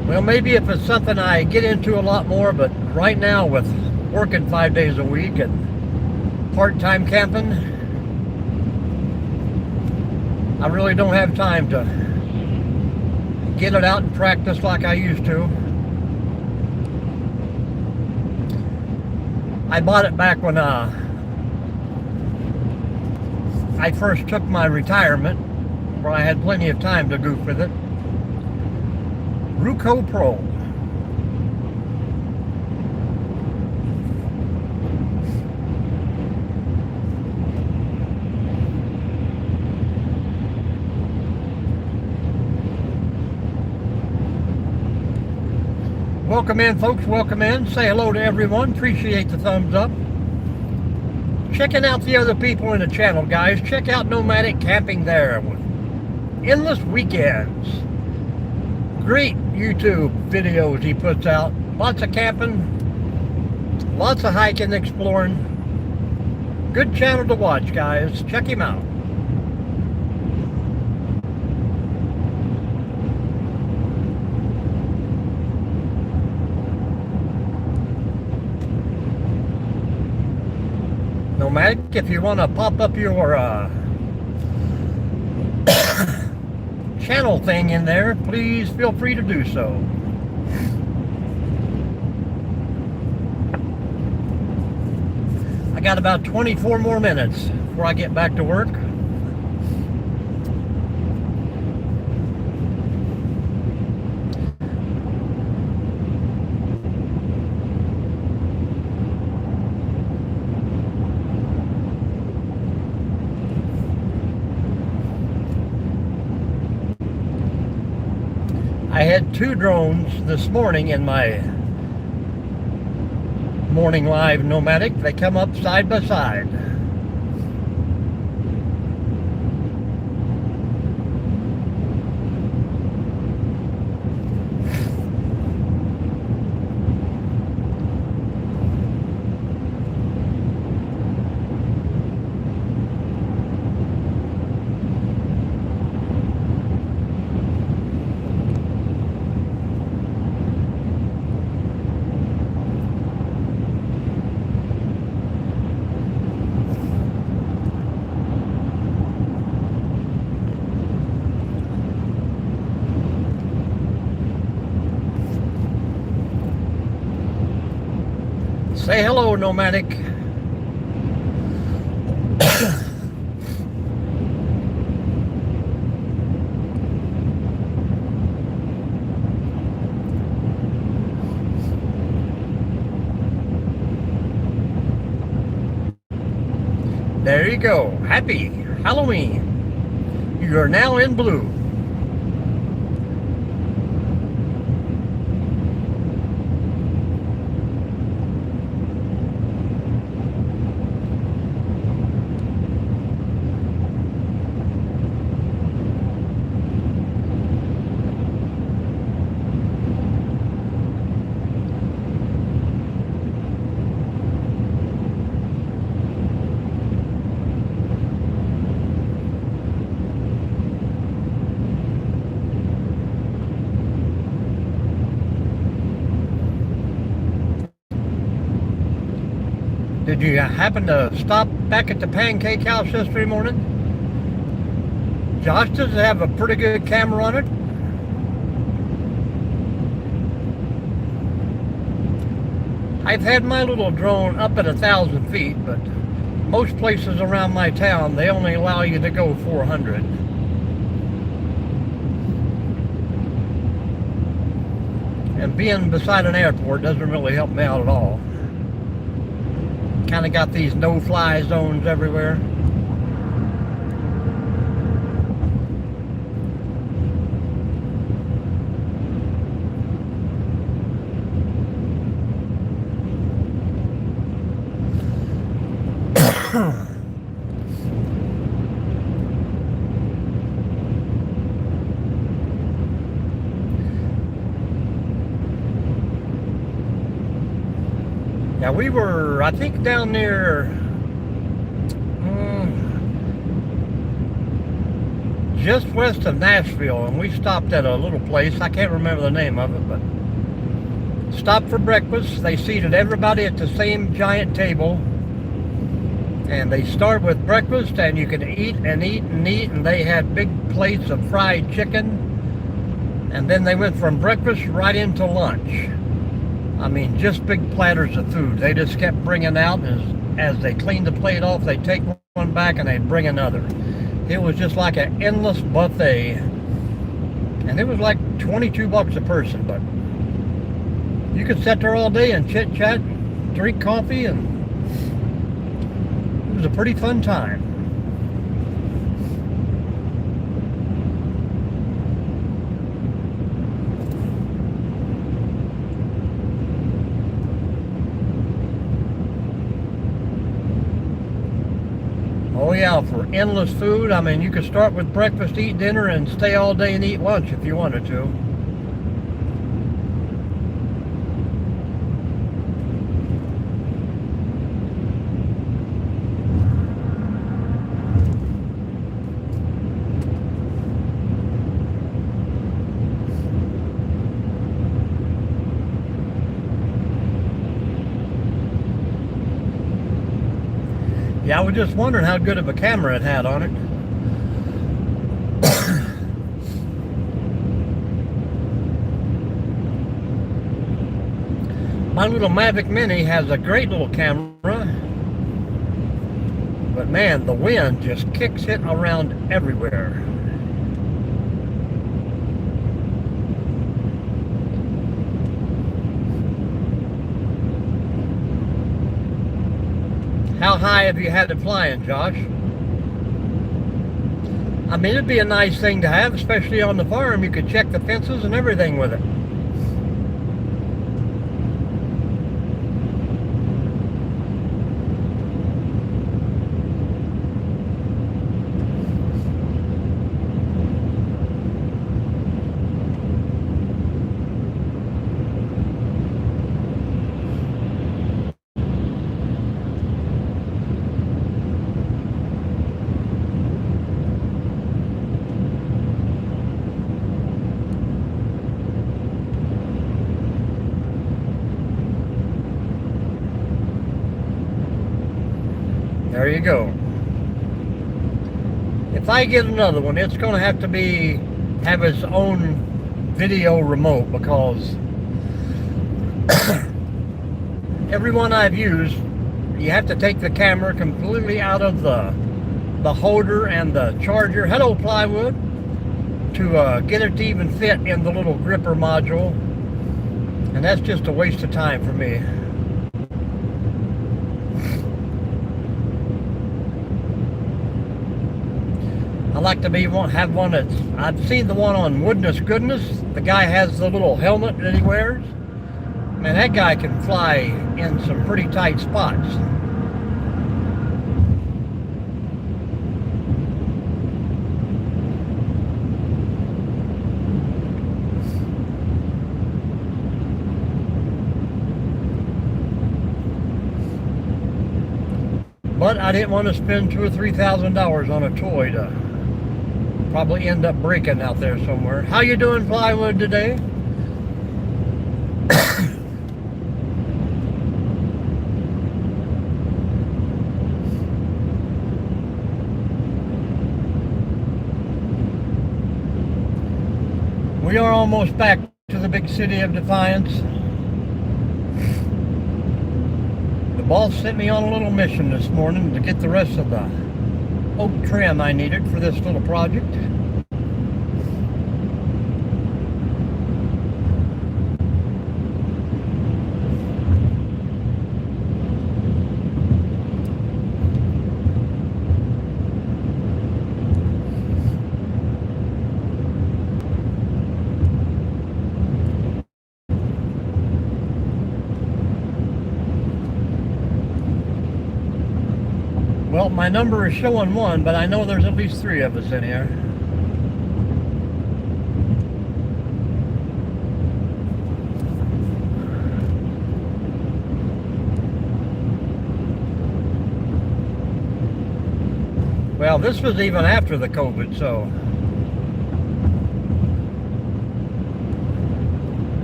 Well, maybe if it's something I get into a lot more, but right now with working 5 days a week and part-time camping, I really don't have time to get it out and practice like I used to. I bought it back when I first took my retirement, where I had plenty of time to goof with it. Ruco Pro. Welcome in, folks. Welcome in. Say hello to everyone. Appreciate the thumbs up. Checking out the other people in the channel, guys. Check out Nomadic Camping there with endless weekends. Great YouTube videos he puts out. Lots of camping, lots of hiking, exploring. Good channel to watch, guys. Check him out. Nomadic, if you want to pop up your channel thing in there, please feel free to do so. I got about 24 more minutes before I get back to work. I had 2 drones this morning in my morning live Nomadic. They come up side by side. Say hello, Nomadic. There you go. Happy Halloween. You are now in blue. Did you happen to stop back at the Pancake House yesterday morning? Josh does have a pretty good camera on it. I've had my little drone up at 1,000 feet, but most places around my town, they only allow you to go 400. And being beside an airport doesn't really help me out at all. Kind of got these no-fly zones everywhere. Now we were, I think, down near just west of Nashville, and we stopped at a little place. I can't remember the name of it, but stopped for breakfast. They seated everybody at the same giant table, and they start with breakfast, and you can eat and eat and eat, and they had big plates of fried chicken, and then they went from breakfast right into lunch. I mean, just big platters of food. They just kept bringing out as as they cleaned the plate off, they'd take one back and they'd bring another. It was just like an endless buffet. And it was like 22 bucks a person, but you could sit there all day and chit chat, drink coffee, and it was a pretty fun time. Oh yeah, for endless food. I mean, you could start with breakfast, eat dinner, and stay all day and eat lunch if you wanted to. Yeah, I was just wondering how good of a camera it had on it. My little Mavic Mini has a great little camera, but man, the wind just kicks it around everywhere. How high have you had it flying, Josh? I mean, it'd be a nice thing to have, especially on the farm. You could check the fences and everything with it. There you go. If I get another one, it's going to have to have its own video remote, because every one I've used, you have to take the camera completely out of the holder and the charger, hello plywood, to get it to even fit in the little gripper module, and that's just a waste of time for me. I like to have one that's, I've seen the one on Woodness Goodness. The guy has the little helmet that he wears. Man, that guy can fly in some pretty tight spots. But I didn't want to spend $2,000 or $3,000 on a toy to probably end up breaking out there somewhere. How you doing, plywood, today? We are almost back to the big city of Defiance. The boss sent me on a little mission this morning to get the rest of the oak trim I needed for this little project. Well, my number is showing 1, but I know there's at least 3 of us in here. Well, this was even after the COVID, so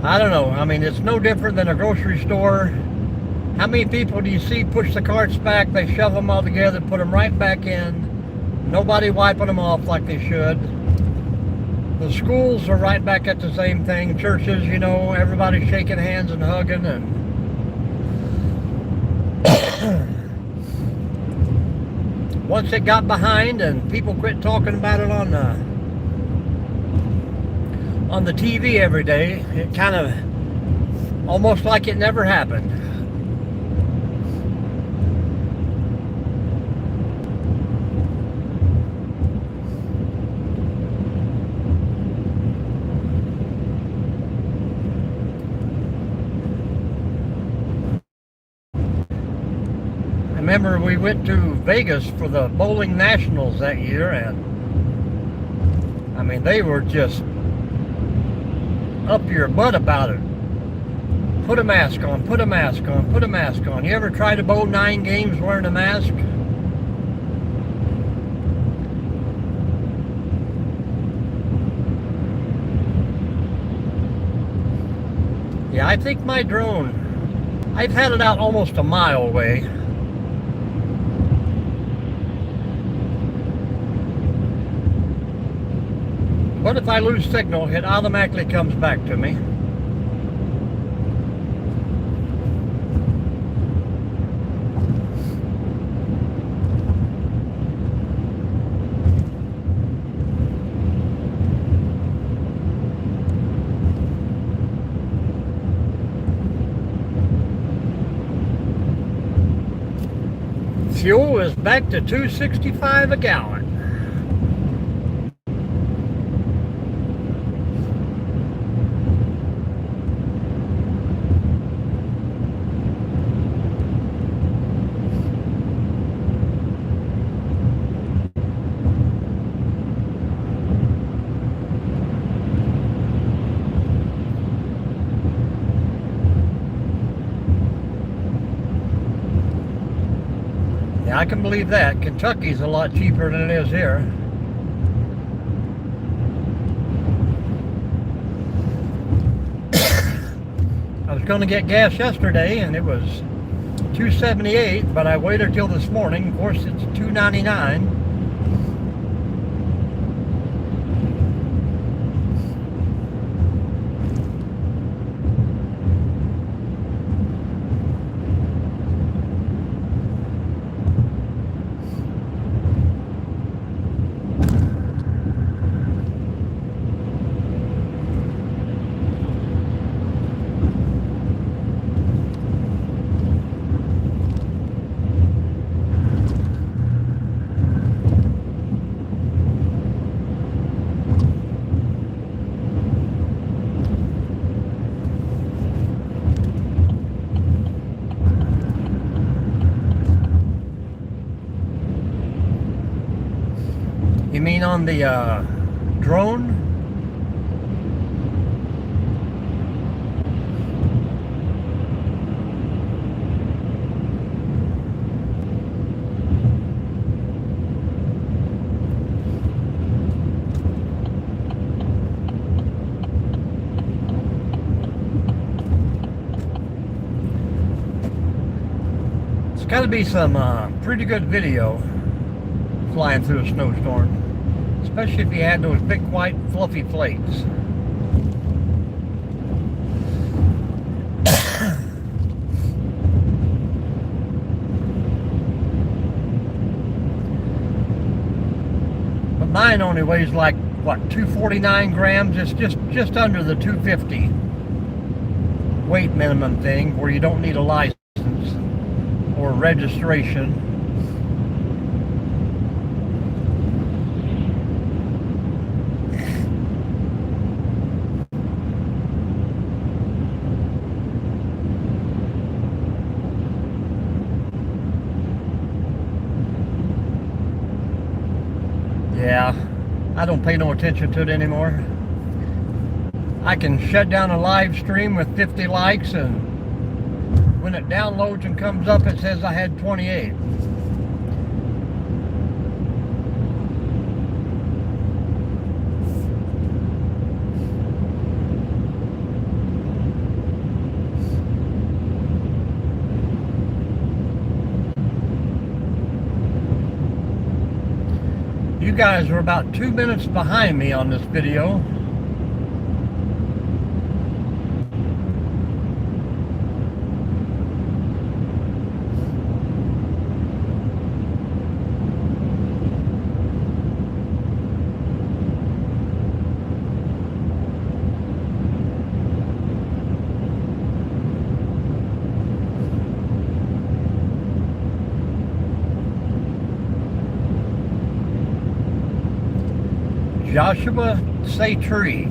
I don't know. I mean, it's no different than a grocery store. How many people do you see push the carts back, they shove them all together, put them right back in, nobody wiping them off like they should? The schools are right back at the same thing. Churches, you know, everybody's shaking hands and hugging, and once it got behind and people quit talking about it on the TV every day, it kind of almost like it never happened. I remember we went to Vegas for the bowling nationals that year, and I mean, they were just up your butt about it. Put a mask on, put a mask on, put a mask on. You ever try to bowl 9 games wearing a mask? Yeah, I think my drone, I've had it out almost a mile away. But if I lose signal, it automatically comes back to me. Fuel is back to $2.65 a gallon. Yeah, I can believe that. Kentucky's a lot cheaper than it is here. I was going to get gas yesterday and it was $2.78, but I waited till this morning. Of course, it's $2.99. You mean on the drone? It's got to be some pretty good video flying through a snowstorm, especially if you had those big white fluffy flakes. But mine only weighs like, what, 249 grams? It's just under the 250 weight minimum thing, where you don't need a license or registration. Yeah, I don't pay no attention to it anymore. I can shut down a live stream with 50 likes, and when it downloads and comes up, it says I had 28. You guys are about 2 minutes behind me on this video. Joshua say tree.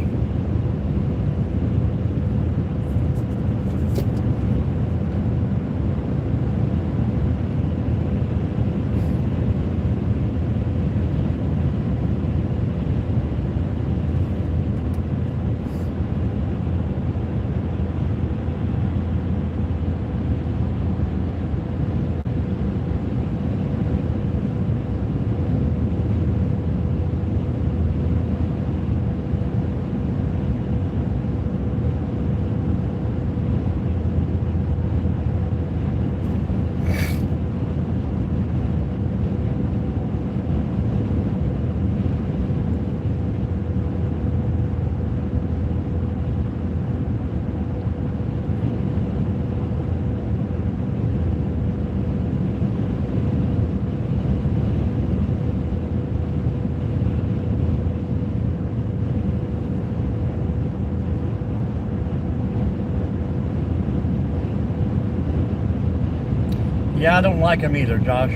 Yeah, I don't like them either, Josh.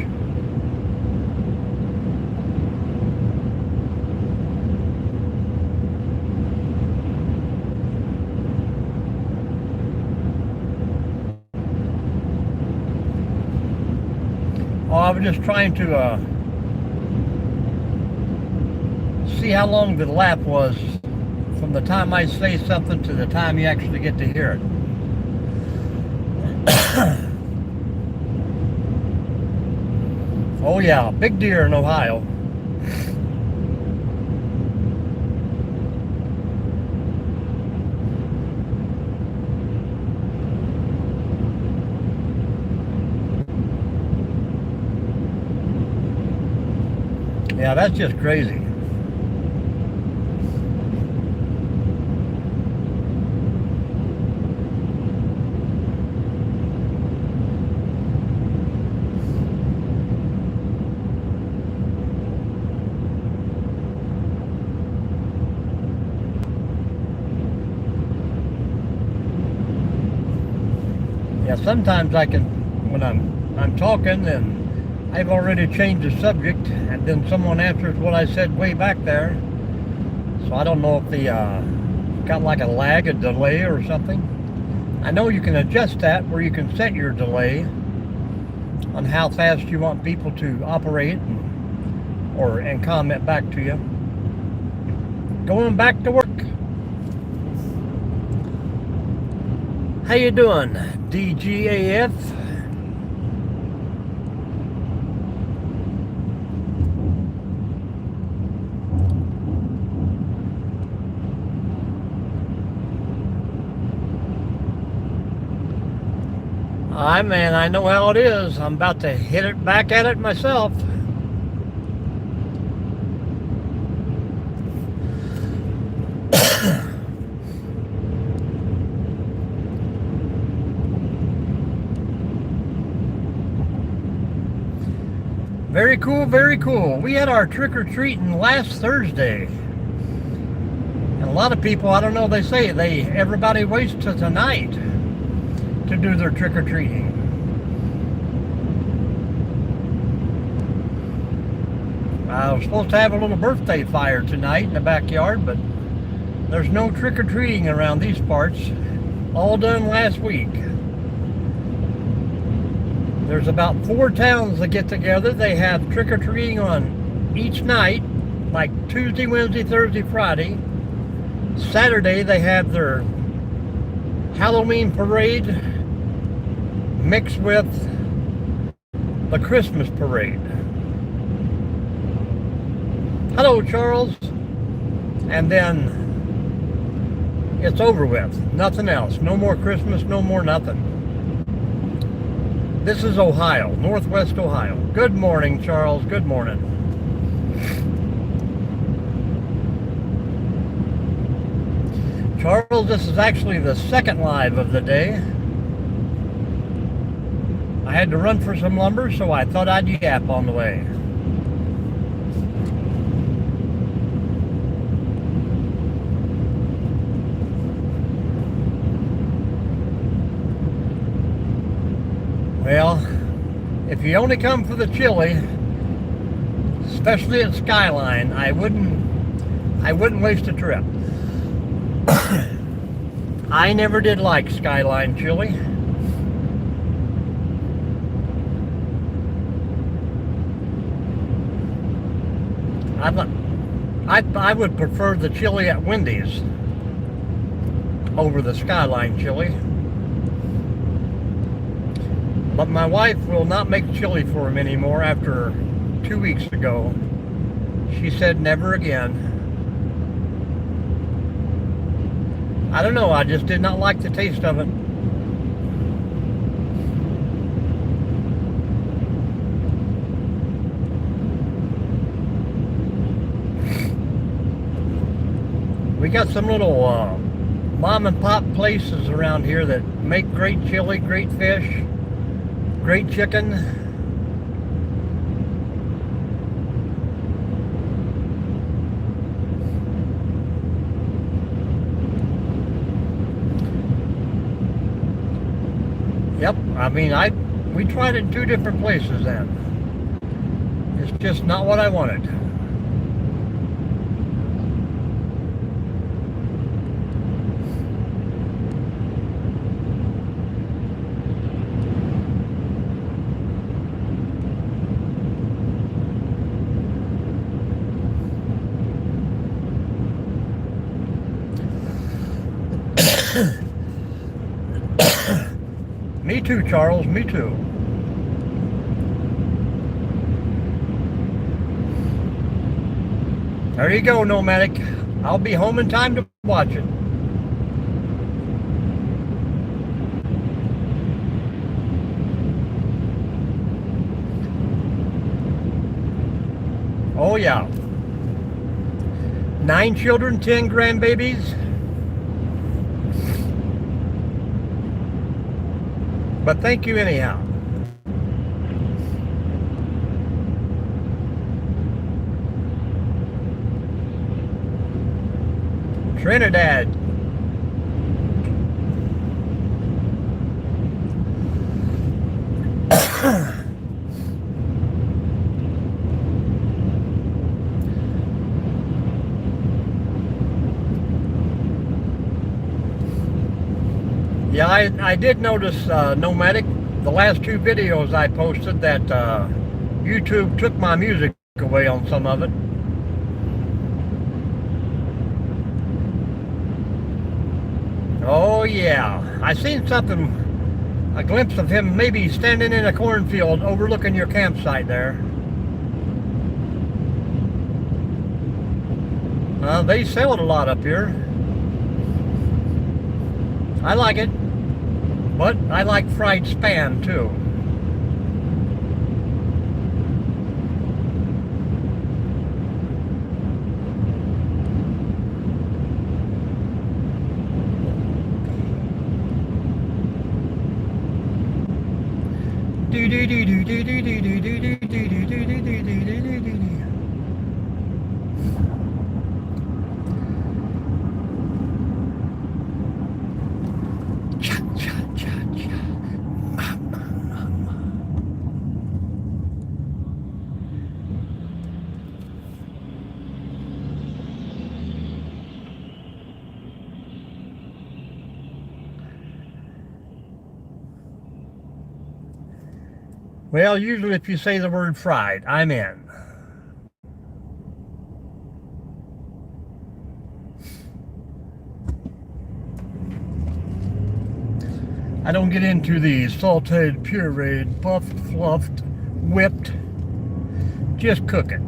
Oh, I was just trying to see how long the lap was from the time I say something to the time you actually get to hear it. Oh yeah, big deer in Ohio. Yeah, that's just crazy. Yeah, sometimes I can, when I'm talking and I've already changed the subject, and then someone answers what I said way back there. So I don't know if the got like a lag, a delay or something. I know you can adjust that where you can set your delay on how fast you want people to operate and comment back to you. Going back to work. How you doing, DGAF? Man, I know how it is. I'm about to hit it back at it myself. Very cool, very cool. We had our trick-or-treating last Thursday. And a lot of people, I don't know, they say everybody waits till tonight to do their trick-or-treating. I was supposed to have a little birthday fire tonight in the backyard, but there's no trick-or-treating around these parts. All done last week. There's about 4 towns that get together. They have trick-or-treating on each night, like Tuesday, Wednesday, Thursday, Friday. Saturday they have their Halloween parade mixed with the Christmas parade. Hello, Charles. And then it's over with. Nothing else. No more Christmas, no more nothing. This is Ohio, Northwest Ohio. Good morning, Charles. Good morning. Charles, this is actually the second live of the day. I had to run for some lumber, so I thought I'd yap on the way. Well, if you only come for the chili, especially at Skyline, I wouldn't I wouldn't waste a trip. I never did like Skyline chili. I would prefer the chili at Wendy's over the Skyline chili. But my wife will not make chili for him anymore after 2 weeks ago. She said never again. I don't know, I just did not like the taste of it. We got some little mom and pop places around here that make great chili, great fish, great chicken. Yep, I mean, we tried it in 2 different places then. It's just not what I wanted. Me too, Charles, me too. There you go, Nomadic. I'll be home in time to watch it. Oh yeah. 9 children, 10 grandbabies. But thank you anyhow. Trinidad. Yeah, I did notice, Nomadic, the last 2 videos I posted that YouTube took my music away on some of it. Oh yeah, I seen something, a glimpse of him maybe standing in a cornfield overlooking your campsite there. They sell it a lot up here. I like it. But I like fried span too. Do do do do do do do do do do do do do do do do. Well, usually if you say the word fried, I'm in. I don't get into the sauteed, pureed, buffed, fluffed, whipped. Just cook it.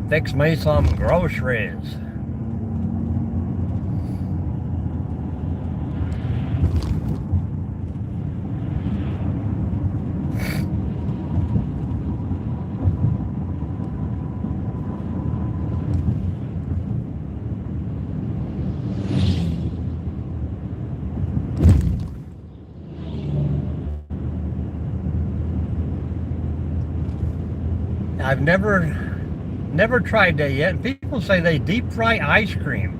Fix me some groceries. I've never tried that yet. People say they deep fry ice cream.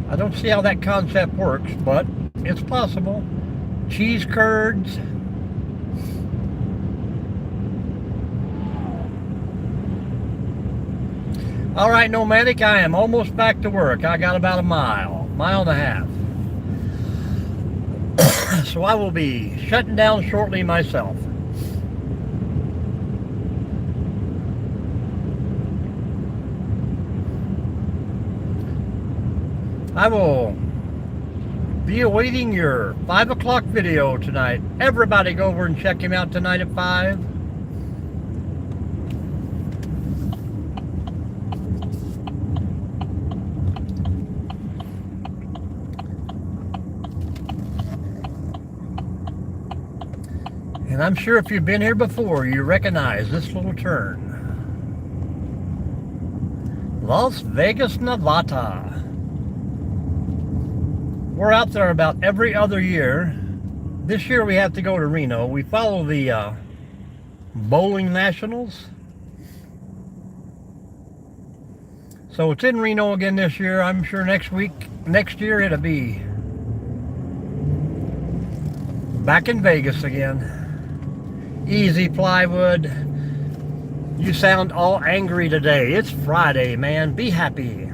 I don't see how that concept works, but it's possible. Cheese curds. All right, Nomadic, I am almost back to work. I got about a mile and a half. So I will be shutting down shortly myself. I will be awaiting your 5 o'clock video tonight. Everybody go over and check him out tonight at 5. And I'm sure if you've been here before, you recognize this little turn. Las Vegas, Nevada. We're out there about every other year. This year we have to go to Reno. We follow the bowling nationals. So it's in Reno again this year. I'm sure next year it'll be back in Vegas again. Easy, Plywood. You sound all angry today. It's Friday, man. Be happy.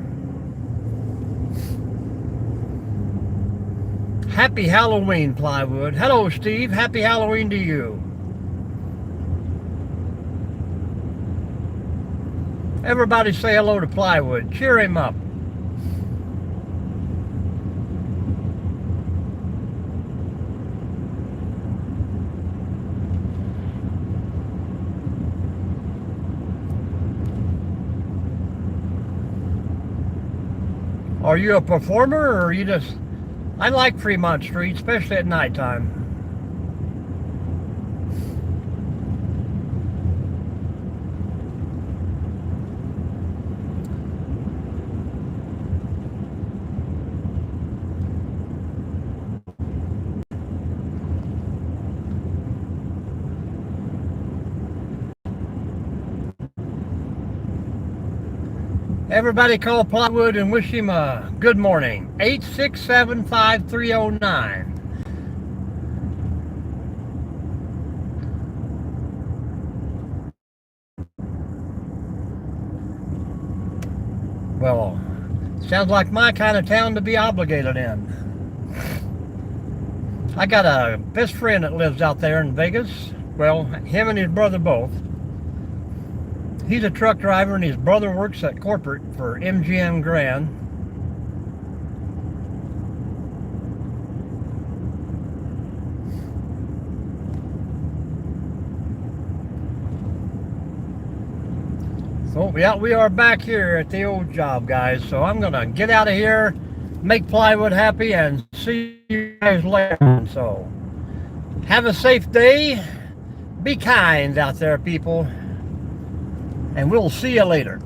Happy Halloween, Plywood. Hello, Steve. Happy Halloween to you. Everybody say hello to Plywood. Cheer him up. Are you a performer, or are you just... I like Fremont Street, especially at nighttime. Everybody call Plywood and wish him a good morning. 8675309. Well, sounds like my kind of town to be obligated in. I got a best friend that lives out there in Vegas. Well, him and his brother both. He's a truck driver, and his brother works at corporate for MGM Grand. So, yeah, we are back here at the old job, guys. So I'm going to get out of here, make Plywood happy, and see you guys later. So, have a safe day. Be kind out there, people. And we'll see you later.